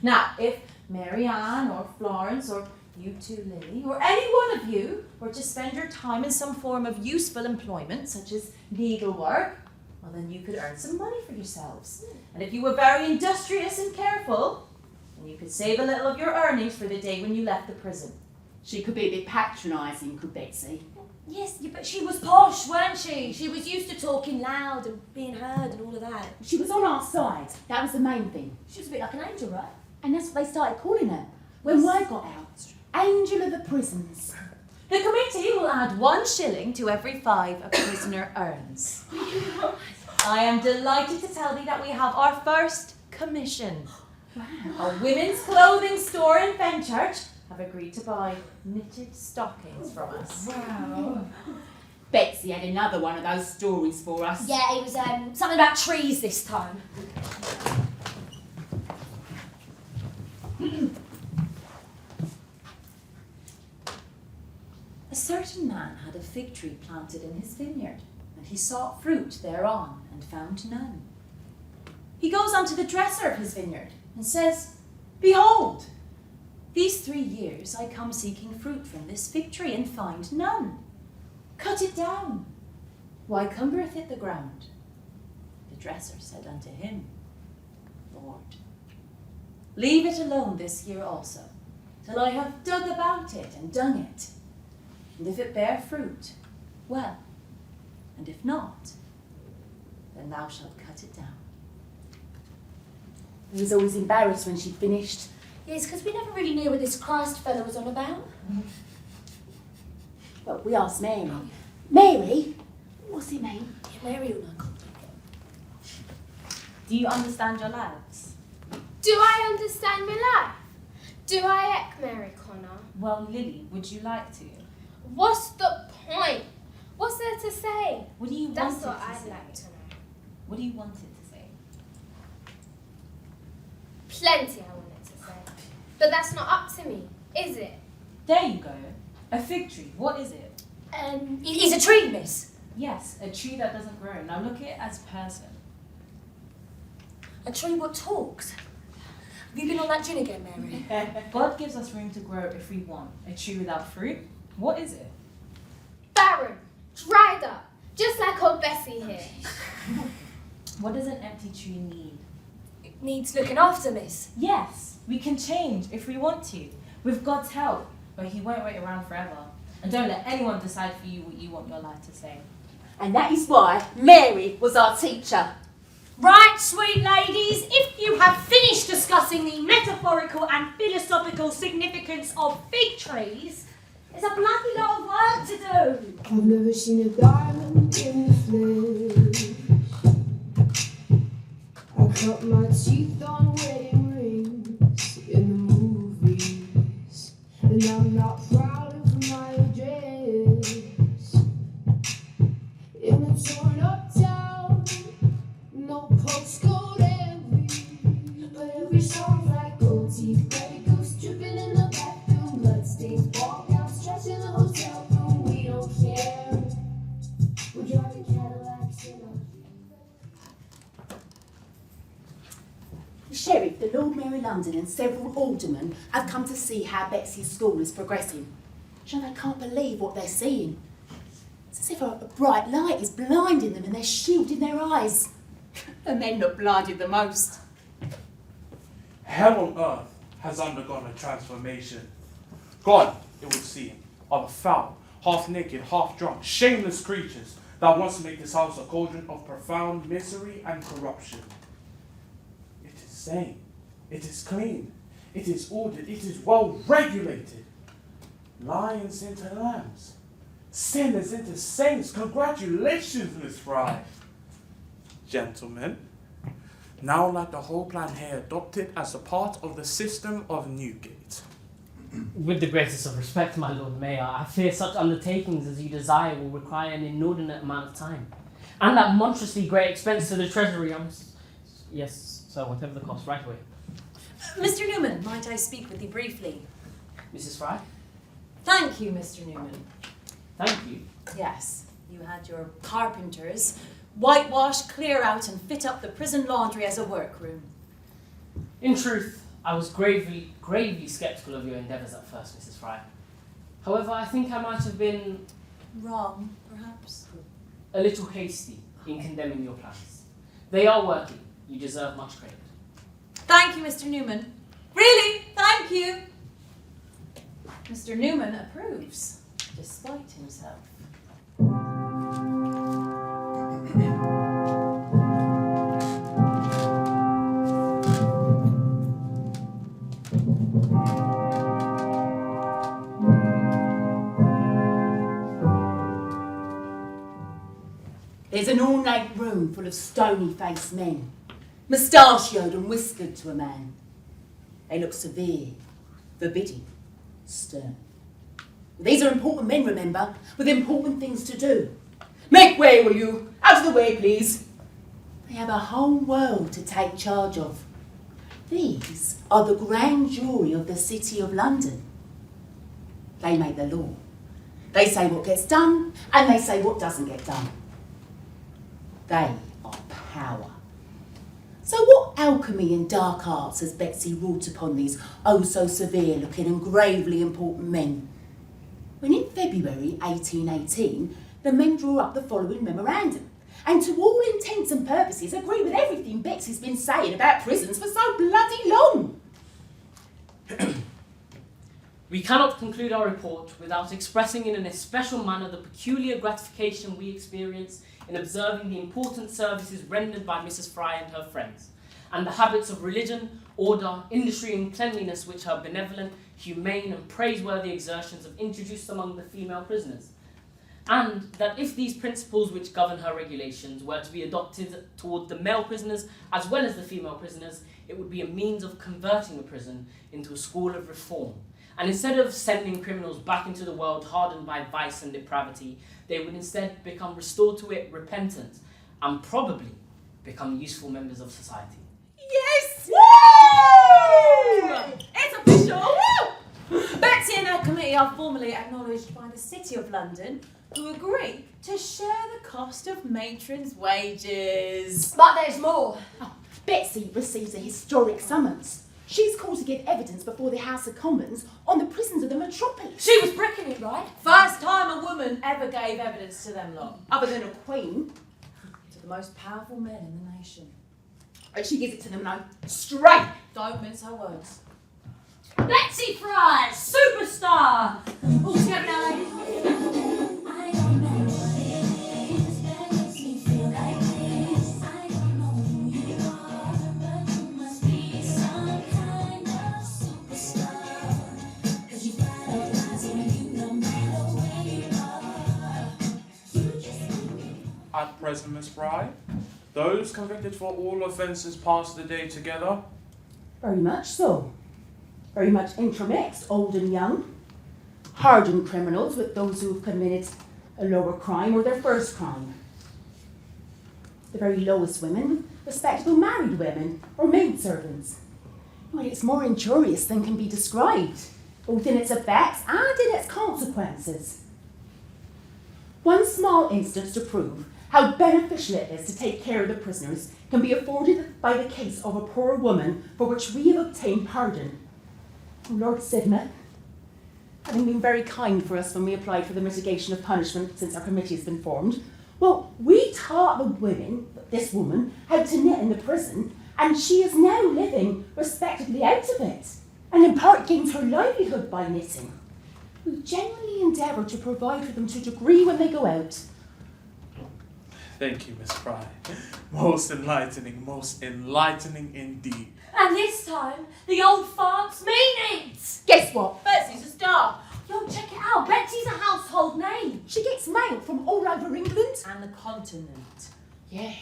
Now, if Mary Ann or Florence or you too, Lily, or any one of you were to spend your time in some form of useful employment, such as needlework, well then you could earn some money for yourselves. And if you were very industrious and careful, then you could save a little of your earnings for the day when you left the prison. She could be a bit patronising, could Betsy? Yes, yeah, but she was posh, weren't she? She was used to talking loud and being heard and all of that. She was on our side. That was the main thing. She was a bit like an angel, right? And that's what they started calling her. When word got out, Angel of the Prisons. The committee will add 1 shilling to every 5 a prisoner earns. I am delighted to tell thee that we have our first commission. Wow. A women's clothing store in Fenchurch have agreed to buy knitted stockings from us. Wow. Betsy had another one of those stories for us. Yeah, it was something about trees this time. A certain man had a fig tree planted in his vineyard, and he sought fruit thereon, and found none. He goes unto the dresser of his vineyard, and says, Behold, these 3 years I come seeking fruit from this fig tree, and find none. Cut it down. Why cumbereth it the ground? The dresser said unto him, Lord, leave it alone this year also, till I have dug about it and dung it. And if it bear fruit, well, and if not, then thou shalt cut it down. He was always embarrassed when she'd finished. Yes, because we never really knew what this Christ fellow was on about. Well, we asked Mary. Mary? What's it mean? Yeah, Mary will know. Do you understand your lives? Do I understand my life? Do I ek Mary Connor? Well, Lily, would you like to? What's the point? What's there to say? What do you That's want it what to I'd say? like to know. What do you want it to say? Plenty I want it to say. But that's not up to me, is it? There you go. A fig tree. What is it? He's a tree, miss. Yes, a tree that doesn't grow. Now look at it as a person. A tree what talks. Have you been on that gin again, Mary? God gives us room to grow if we want. A tree without fruit? What is it? Barren, dried up, just like old Bessie here. What does an empty tree need? It needs looking after, miss. Yes, we can change if we want to, with God's help, but He won't wait around forever. And don't let anyone decide for you what you want your life to say. And that is why Mary was our teacher. Right, sweet ladies, if you have finished discussing the metaphorical and philosophical significance of fig trees, there's a bloody lot of work to do. I've never seen a diamond in the flesh. I cut my teeth on wedding rings in the movies, and I'm not proud of my address. In a torn up town, no postcode envy, but every song's like gold teeth, baby goose dripping in the bathroom, bloodstains, ball gowns, trash in the hotel room. We don't care. We're driving Cadillacs in The sheriff, the Lord Mayor of London, and several aldermen have come to see how Betsy's school is progressing. Sure, they can't believe what they're seeing. It's as if a bright light is blinding them and they're shielding their eyes. And men look blinded the most. Hell on earth has undergone a transformation. God, it would seem, are the foul, half-naked, half-drunk, shameless creatures that wants to make this house a cauldron of profound misery and corruption. It is sane, it is clean, it is ordered, it is well regulated. Lions into lambs, sinners into saints. Congratulations, Miss Fry. Gentlemen, Now let the whole plan here adopt it as a part of the system of Newgate. With the greatest of respect, my Lord Mayor, I fear such undertakings as you desire will require an inordinate amount of time. And at monstrously great expense to the Treasury, Yes, sir, whatever the cost, right away. Mr. Newman, might I speak with you briefly? Mrs. Fry? Thank you, Mr. Newman. Thank you. Yes, you had your carpenters whitewash, clear out, and fit up the prison laundry as a workroom. In truth, I was gravely sceptical of your endeavours at first, Mrs. Fry. However, I think I might have been Wrong, perhaps? a little hasty in condemning your plans. They are working. You deserve much credit. Thank you, Mr. Newman. Really, thank you. Mr. Newman approves, despite himself. There's an ornate room full of stony-faced men, mustachioed and whiskered to a man. They look severe, forbidding, stern. These are important men, remember, with important things to do. Make way, will you? Out of the way, please. They have a whole world to take charge of. These are the grand jury of the City of London. They make the law. They say what gets done, and they say what doesn't get done. They are power. So what alchemy and dark arts has Betsy wrought upon these oh-so-severe-looking and gravely important men? When in February 1818, the men drew up the following memorandum, and to all intents and purposes agree with everything Betsy's been saying about prisons for so bloody long. We cannot conclude our report without expressing in an especial manner the peculiar gratification we experience in observing the important services rendered by Mrs. Fry and her friends, and the habits of religion, order, industry and cleanliness which her benevolent, humane and praiseworthy exertions have introduced among the female prisoners. And that if these principles which govern her regulations were to be adopted toward the male prisoners as well as the female prisoners, it would be a means of converting the prison into a school of reform. And instead of sending criminals back into the world hardened by vice and depravity, they would instead become restored to it repentant and probably become useful members of society. Yes! Woo! It's official! Woo! Betsy and her committee are formally acknowledged by the City of London, who agree to share the cost of matrons' wages. But there's more. Betsy receives a historic summons. She's called to give evidence before the House of Commons on the prisons of the metropolis. She was bricking it, right? First time a woman ever gave evidence to them lot. Other than a queen, To the most powerful men in the nation. and she gives it to them now straight. Don't mince her words. Betsy Fry, superstar! All together now, ladies. At present, Miss Fry, those convicted for all offences pass the day together. Very much so. Very much intermixed, old and young. Hardened criminals with those who have committed a lower crime or their first crime. The very lowest women, respectable married women or maidservants. Well, it's more injurious than can be described, both in its effects and in its consequences. One small instance to prove how beneficial it is to take care of the prisoners can be afforded by the case of a poor woman for which we have obtained pardon. Lord Sidmouth, having been very kind for us when we applied for the mitigation of punishment since our committee has been formed, well, we taught the women, this woman, how to knit in the prison, and she is now living respectably out of it, and in part gains her livelihood by knitting. We genuinely endeavour to provide for them to a degree when they go out. Thank you, Miss Fry. Most enlightening indeed. And this time, the old fart's meanings! Guess what? Betsy's a star. Yo, check it out. Betsy's a household name. She gets mail from all over England. And the continent. Yeah.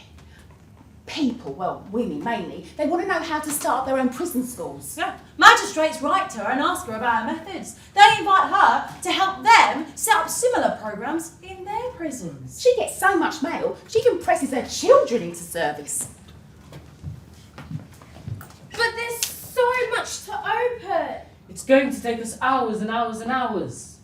People, well, women mainly, they want to know how to start their own prison schools. Yeah. Magistrates write to her and ask her about her methods. They invite her to help them set up similar programs in their prisons. She gets so much mail, she even presses her children into service. But there's so much to open. It's going to take us hours and hours and hours.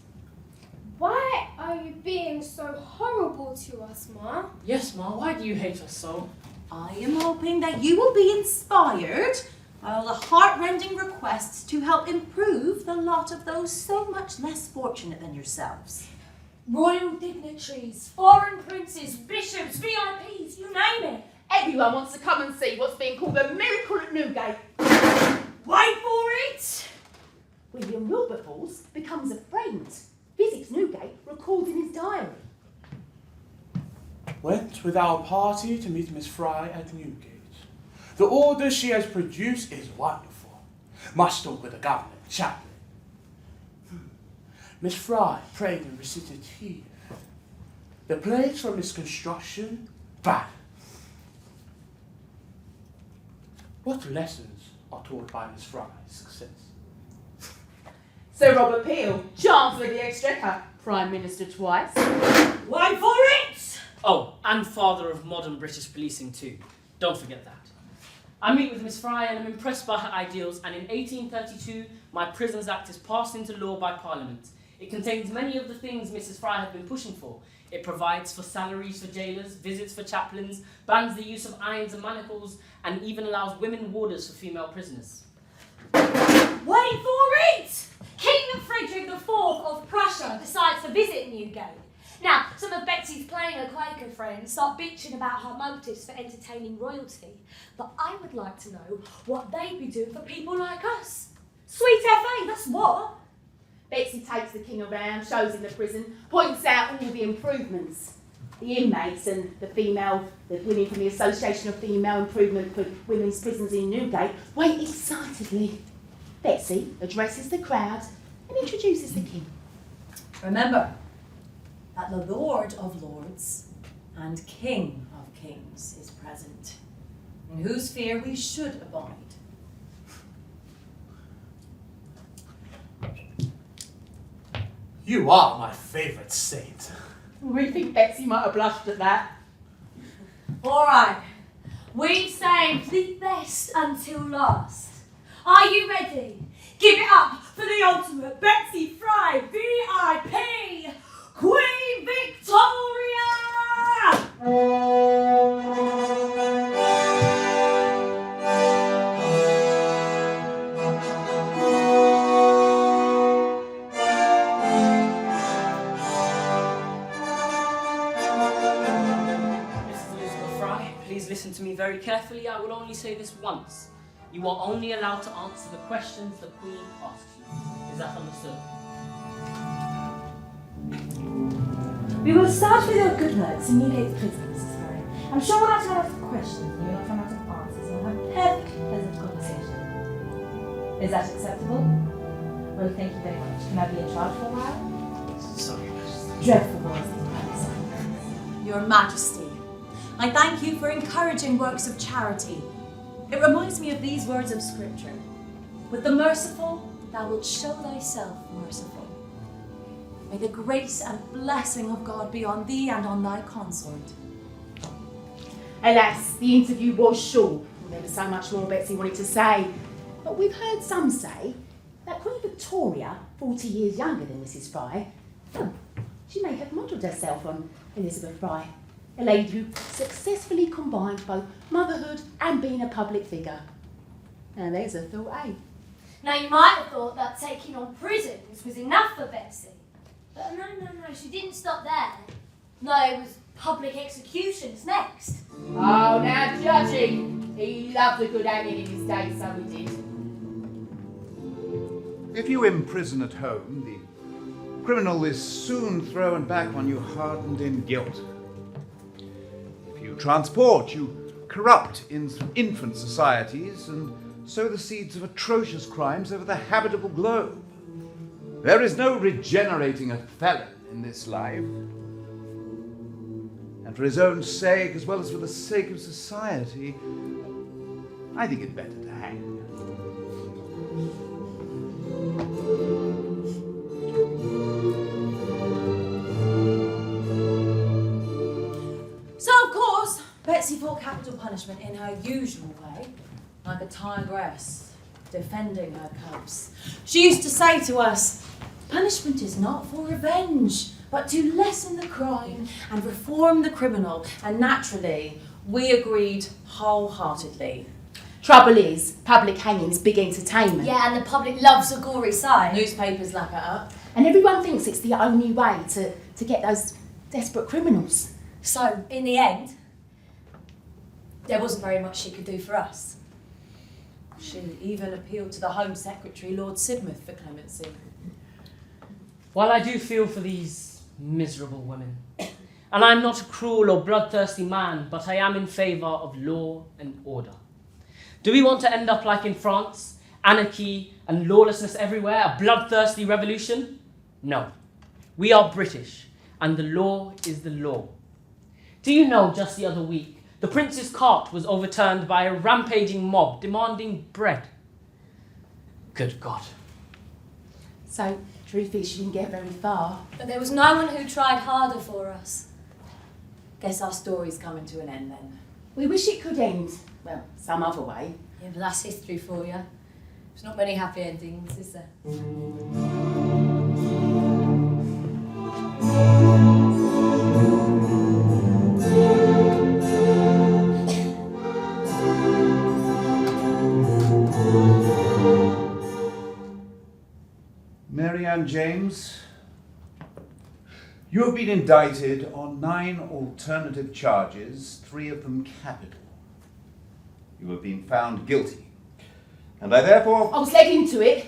Why are you being so horrible to us, Ma? Yes, Ma, why do you hate us so? I am hoping that you will be inspired by all the heart-rending requests to help improve the lot of those so much less fortunate than yourselves. Royal dignitaries, foreign princes, bishops, VIPs, you name it. Everyone wants to come and see what's being called a miracle at Newgate. Wait for it! William Wilberforce becomes a friend, visits Newgate, records in his diary. Went with our party to meet Miss Fry at Newgate. The order she has produced is wonderful. Must talk with the governor, chaplain. Miss Fry prayed and recitative. The plates from its construction, bad. What lessons are taught by Miss Fry's success? Sir Robert Peel, Chancellor of the Exchequer, Prime Minister twice. Wait for it! Oh, and father of modern British policing too. Don't forget that. I meet with Miss Fry and am impressed by her ideals, and in 1832 my Prisons Act is passed into law by Parliament. It contains many of the things Mrs. Fry had been pushing for. It provides for salaries for jailers, visits for chaplains, bans the use of irons and manacles, and even allows women warders for female prisoners. Wait for it! King Frederick IV of Prussia decides to visit Newgate. Now, some of Betsy's playing her Quaker friends start bitching about her motives for entertaining royalty, but I would like to know what they'd be doing for people like us. Sweet FA, that's what. Betsy takes the king around, shows him the prison, points out all the improvements. The inmates and the women from the Association of Female Improvement for Women's Prisons in Newgate wait excitedly. Betsy addresses the crowd and introduces the king. Remember that the Lord of Lords and King of Kings is present, in whose fear we should abide. You are my favourite saint. We think Betsy might have blushed at that. All right, we've saved the best until last. Are you ready? Give it up for the ultimate Betsy Fry VIP, Queen Victoria! Listen to me very carefully. I will only say this once. You are only allowed to answer the questions the Queen asks you. Is that understood? We will start with your good works in Newgate Prison, Mrs. Fry. I'm sure we'll not run out of questions and you'll not run out of answers, and we'll have a perfectly pleasant conversation. Is that acceptable? Well, thank you very much. Can I be in charge for a while? Sorry, Majesty. Dreadful noise these Your Majesty, I thank you for encouraging works of charity. It reminds me of these words of Scripture. With the merciful, thou wilt show thyself merciful. May the grace and blessing of God be on thee and on thy consort. Alas, the interview was short. There was so much more Betsy wanted to say. But we've heard some say that Queen Victoria, 40 years younger than Mrs. Fry, she may have modelled herself on Elizabeth Fry, a lady who successfully combined both motherhood and being a public figure. And there's a thought, eh? Now, you might have thought that taking on prisons was enough for Betsy. But no, she didn't stop there. No, it was public executions next. Oh, now judging. He loved a good hanging in his day, so he did. If you imprison at home, the criminal is soon thrown back on you hardened in guilt. If you transport, you corrupt infant societies and sow the seeds of atrocious crimes over the habitable globe. There is no regenerating a felon in this life. and for his own sake, as well as for the sake of society, I think it better to hang. So, of course, Betsy fought capital punishment in her usual way, like a tigress defending her cubs. She used to say to us, punishment is not for revenge, but to lessen the crime and reform the criminal. And naturally, we agreed wholeheartedly. Trouble is, public hanging's big entertainment. Yeah, and the public loves a gory sight. Newspapers lap it up. And everyone thinks it's the only way to get those desperate criminals. So, in the end, there wasn't very much she could do for us. She even appealed to the Home Secretary, Lord Sidmouth, for clemency. While I do feel for these miserable women, and I'm not a cruel or bloodthirsty man, but I am in favour of law and order. Do we want to end up like in France? Anarchy and lawlessness everywhere? A bloodthirsty revolution? No. We are British, and the law is the law. Do you know, just the other week, the prince's cart was overturned by a rampaging mob demanding bread? Good God. So, truth is, she didn't get very far. But there was no one who tried harder for us. Guess our story's coming to an end then. We wish it could end, well, some other way. Yeah, but that's history for you. There's not many happy endings, is there? Mary Ann James, you have been indicted on 9 alternative charges, 3 of them capital. You have been found guilty, and I therefore... I was led into it.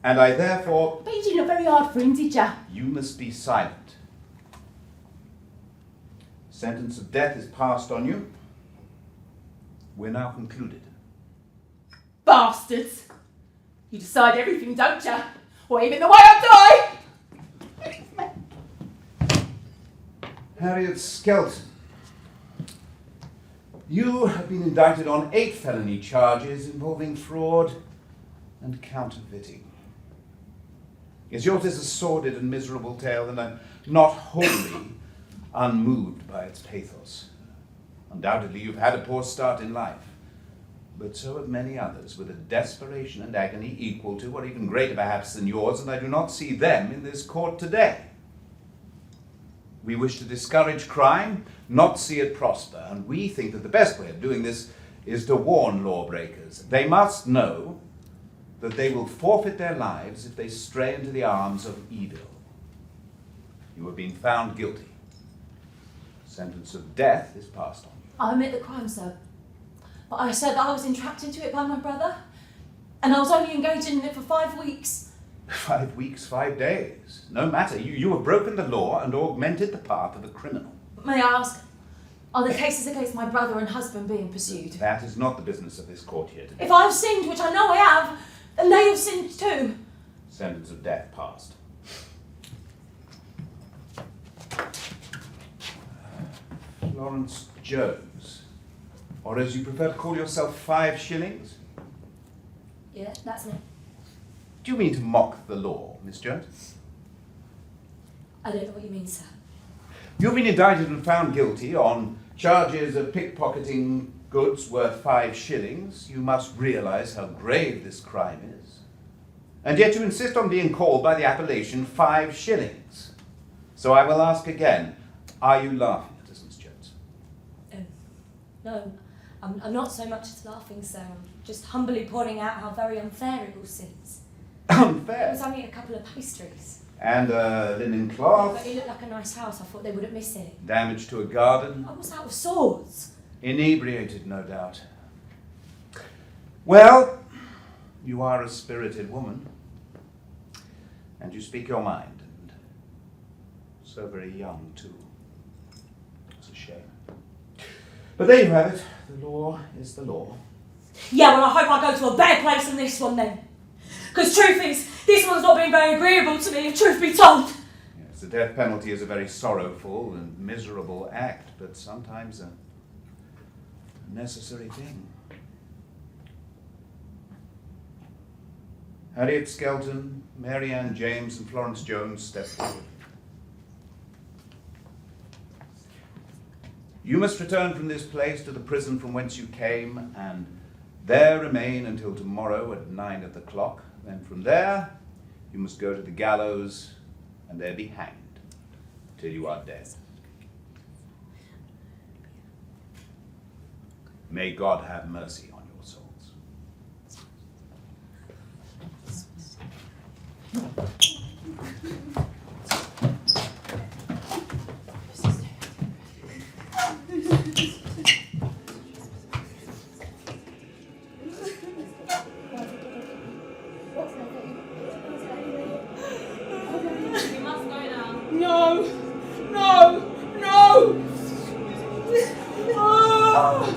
And I therefore... But you didn't look very hard for him, did ya? You must be silent. Sentence of death is passed on you. We're now concluded. Bastards! You decide everything, don't ya? Or even the way I die! Harriet Skelton, you have been indicted on 8 felony charges involving fraud and counterfeiting. Yes, yours is a sordid and miserable tale, and I'm not wholly unmoved by its pathos. Undoubtedly, you've had a poor start in life, but so have many others, with a desperation and agony equal to, or even greater perhaps than yours, and I do not see them in this court today. We wish to discourage crime, not see it prosper, and we think that the best way of doing this is to warn lawbreakers. They must know that they will forfeit their lives if they stray into the arms of evil. You have been found guilty. Sentence of death is passed on you. I admit the crime, sir. But I said that I was entrapped into it by my brother, and I was only engaged in it for 5 weeks. 5 weeks, 5 days. No matter. You have broken the law and augmented the path of a criminal. May I ask, are the cases against my brother and husband being pursued? That is not the business of this court here today. If I've sinned, which I know I have, then they have sinned too. Sentence of death passed. Florence Jones, or as you prefer to call yourself, 5 shillings? Yeah, that's me. Do you mean to mock the law, Miss Jones? I don't know what you mean, sir. You've been indicted and found guilty on charges of pickpocketing goods worth 5 shillings. You must realise how grave this crime is. And yet you insist on being called by the appellation 5 shillings. So I will ask again, are you laughing at us, Miss Jones? No, I'm not so much as laughing, sir. I'm just humbly pointing out how very unfair it all seems. It Unfair. was only a couple of pastries. And linen But cloth, it looked like a nice house. I thought they wouldn't miss it. damage to a garden, I was out of sorts. inebriated, no doubt. Well, you are a spirited woman, and you speak your mind, and so very young, too. It's a shame. But there you have it. The law is the law. Yeah, well, I hope I go to a better place than this one then. Because truth is, this one's not been very agreeable to me, if truth be told. Yes, The death penalty is a very sorrowful and miserable act, but sometimes a necessary thing. Harriet Skelton, Mary Ann James, and Florence Jones step forward. You must return from this place to the prison from whence you came, and there remain until tomorrow at 9 of the clock. Then from there, you must go to the gallows, and there be hanged till you are dead. May God have mercy on your souls. We must go now. No! No! No! Oh!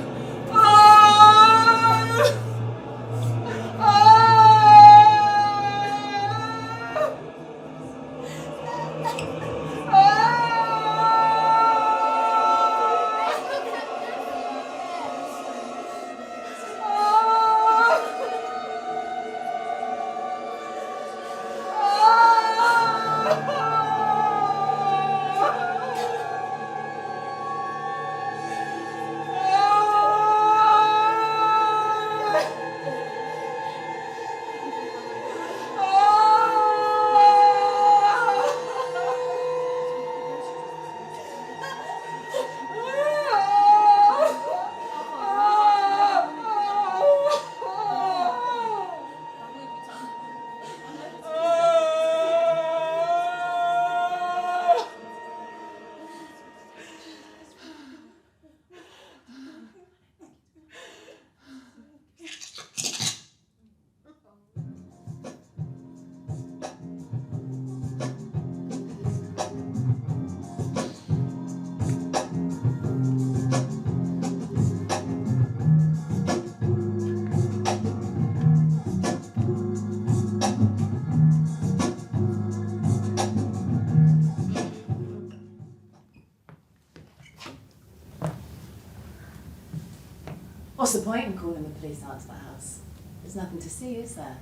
What's the point in calling the police down to the house? There's nothing to see, is there?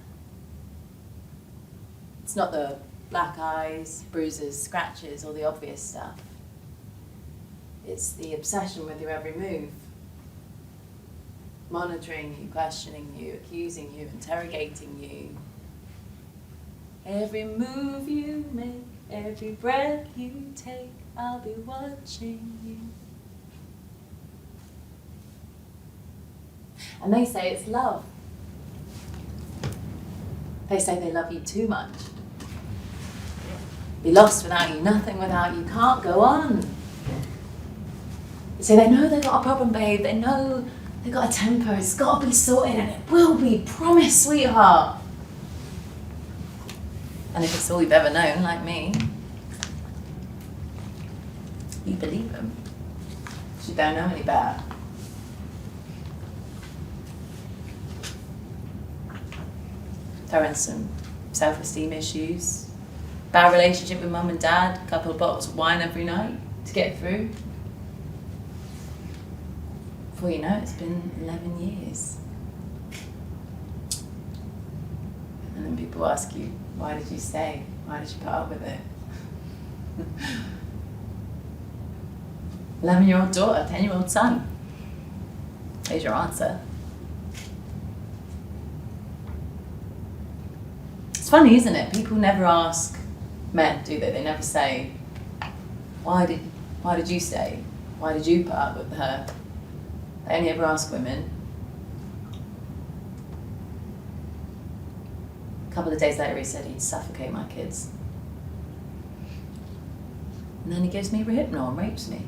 It's not the black eyes, bruises, scratches, or the obvious stuff. It's the obsession with your every move. Monitoring you, questioning you, accusing you, interrogating you. Every move you make, every breath you take, I'll be watching you. And they say it's love. They say they love you too much. Be lost without you, nothing without you, can't go on. They say they know they've got a problem, babe. They know they've got a temper. It's got to be sorted, and it will be. Promise, sweetheart. And if it's all you've ever known, like me, you believe them. You don't know any better. Throw in some self-esteem issues, bad relationship with mum and dad, a couple of bottles of wine every night to get through. Before you know, it's been 11 years. And then people ask you, why did you stay? Why did you put up with it? 11-year-old daughter, 10-year-old son. Here's your answer. It's funny, isn't it? People never ask men, do they? They never say, why did you stay? Why did you put up with her? They only ever ask women. A couple of days later he said he'd suffocate my kids. And then he gives me Rohypnol and rapes me.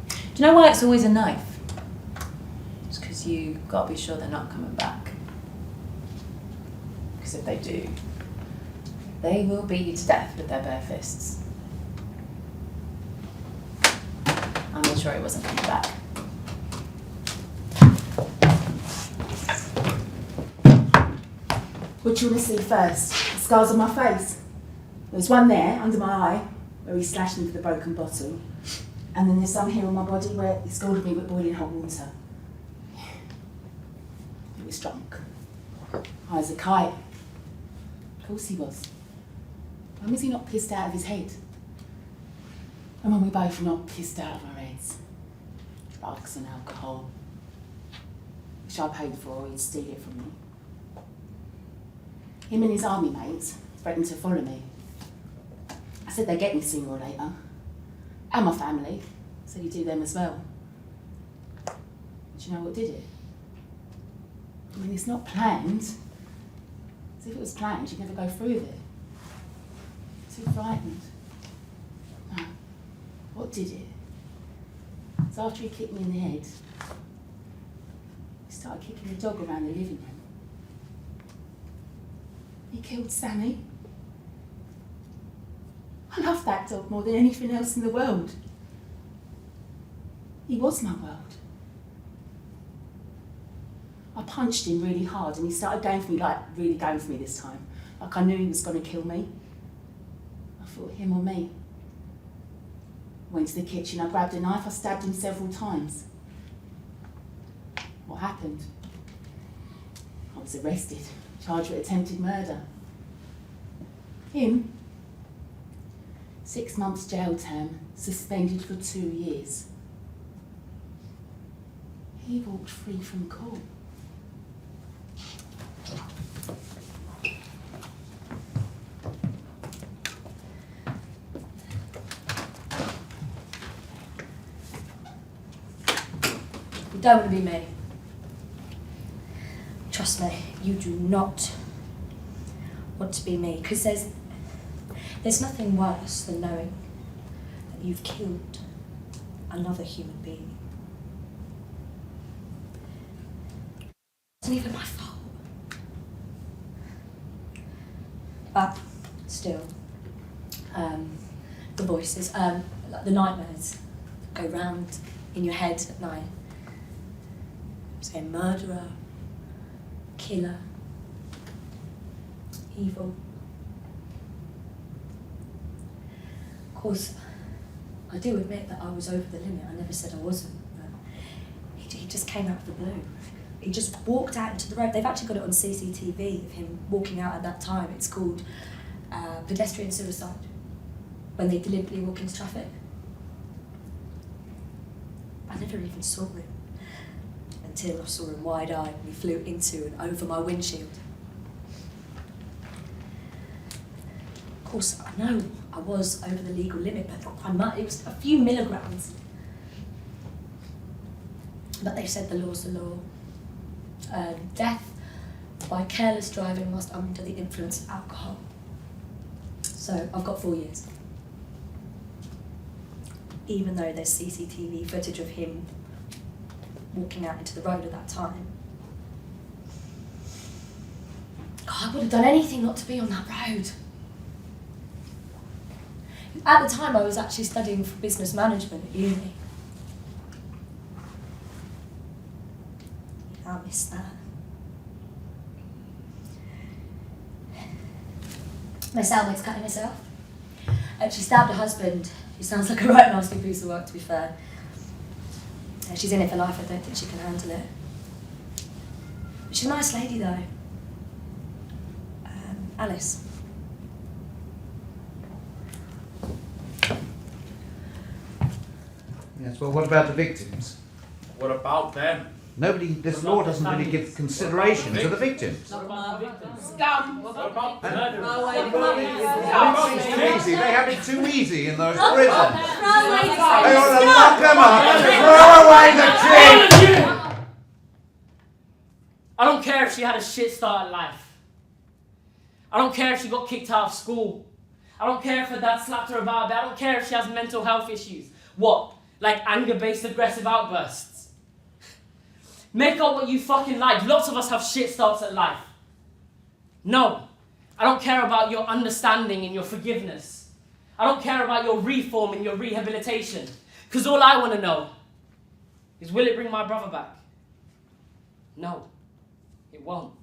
Do you know why it's always a knife? It's because you've got to be sure they're not coming back. Because if they do, they will beat you to death with their bare fists. I made sure he wasn't coming back. What do you want to see first? scars on my face. There was one there, under my eye, where he slashed me with a broken bottle. And then there's some here on my body where he scalded me with boiling hot water. He was drunk. I was a kite. Of course he was. When was he not pissed out of his head? And when we both not pissed out of our heads? Drugs and alcohol. Which I paid for, or he'd steal it from me. Him and his army mates threatened to follow me. I said they'd get me sooner or later. And my family, so you do them as well. But you know what did it? I mean, it's not planned. So if it was planned, you'd never go through with it. Too frightened. No. What did it? So after he kicked me in the head, he started kicking the dog around the living room. He killed Sammy. I love that dog more than anything else in the world. He was my world. I punched him really hard and he started going for me, like really going for me this time. Like I knew he was going to kill me. I thought him or me. Went to the kitchen, I grabbed a knife, I stabbed him several times. What happened? I was arrested, charged with attempted murder. Him, 6 months jail term, suspended for 2 years. He walked free from court. You don't want to be me. Trust me, you do not want to be me, because there's nothing worse than knowing that you've killed another human being. It wasn't even my fault. But still, the voices, like the nightmares that go round in your head at night, saying murderer, killer, evil. Of course, I do admit that I was over the limit. I never said I wasn't. But he just came out of the blue. He just walked out into the road. They've actually got it on CCTV of him walking out at that time. It's called pedestrian suicide, when they deliberately walk into traffic. I never even saw him until I saw him wide-eyed and he flew into and over my windshield. Of course, I know I was over the legal limit, but not by much. It was a few milligrams. But they said the law's the law. Death by careless driving whilst under the influence of alcohol. So I've got 4 years. Even though there's CCTV footage of him walking out into the road at that time. God, I would have done anything not to be on that road. At the time, I was actually studying for business management at uni. I miss that. My cellmate's cutting herself. She stabbed her husband. He sounds like a right nasty piece of work, to be fair. She's in it for life. I don't think she can handle it. She's a nice lady, though. Alice. Yes, well, what about the victims? What about them? This law doesn't really give consideration to the victims. Scum! It's too easy. They have it too easy in those prisons. They ought to lock them up and throw away the kids. I don't care if she had a shit start in life. I don't care if she got kicked out of school. I don't care if her dad slapped her about it. I don't care if she has mental health issues. What? Like anger-based aggressive outbursts? Make up what you fucking like. Lots of us have shit starts at life. No. I don't care about your understanding and your forgiveness. I don't care about your reform and your rehabilitation. Because all I want to know is, will it bring my brother back? No. It won't.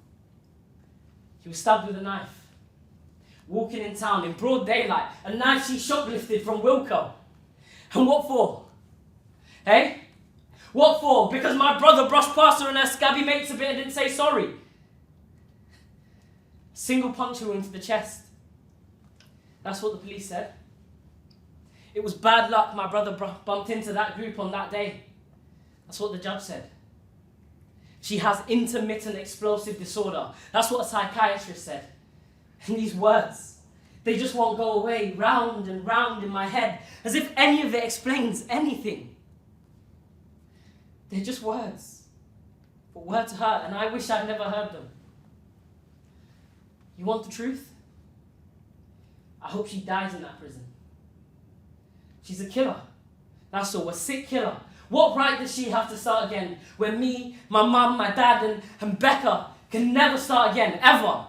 He was stabbed with a knife. walking in town in broad daylight, a knife she shoplifted from Wilco. And what for? Hey? What for? Because my brother brushed past her and her scabby mates a bit and didn't say sorry. Single puncture wound to the chest. That's what the police said. It was bad luck my brother bumped into that group on that day. That's what the judge said. She has intermittent explosive disorder. That's what a psychiatrist said. And these words, they just won't go away, round and round in my head, as if any of it explains anything. They're just words. But words hurt, and I wish I'd never heard them. You want the truth? I hope she dies in that prison. She's a killer. That's all, a sick killer. What right does she have to start again when me, my mum, my dad, and Becca can never start again, ever?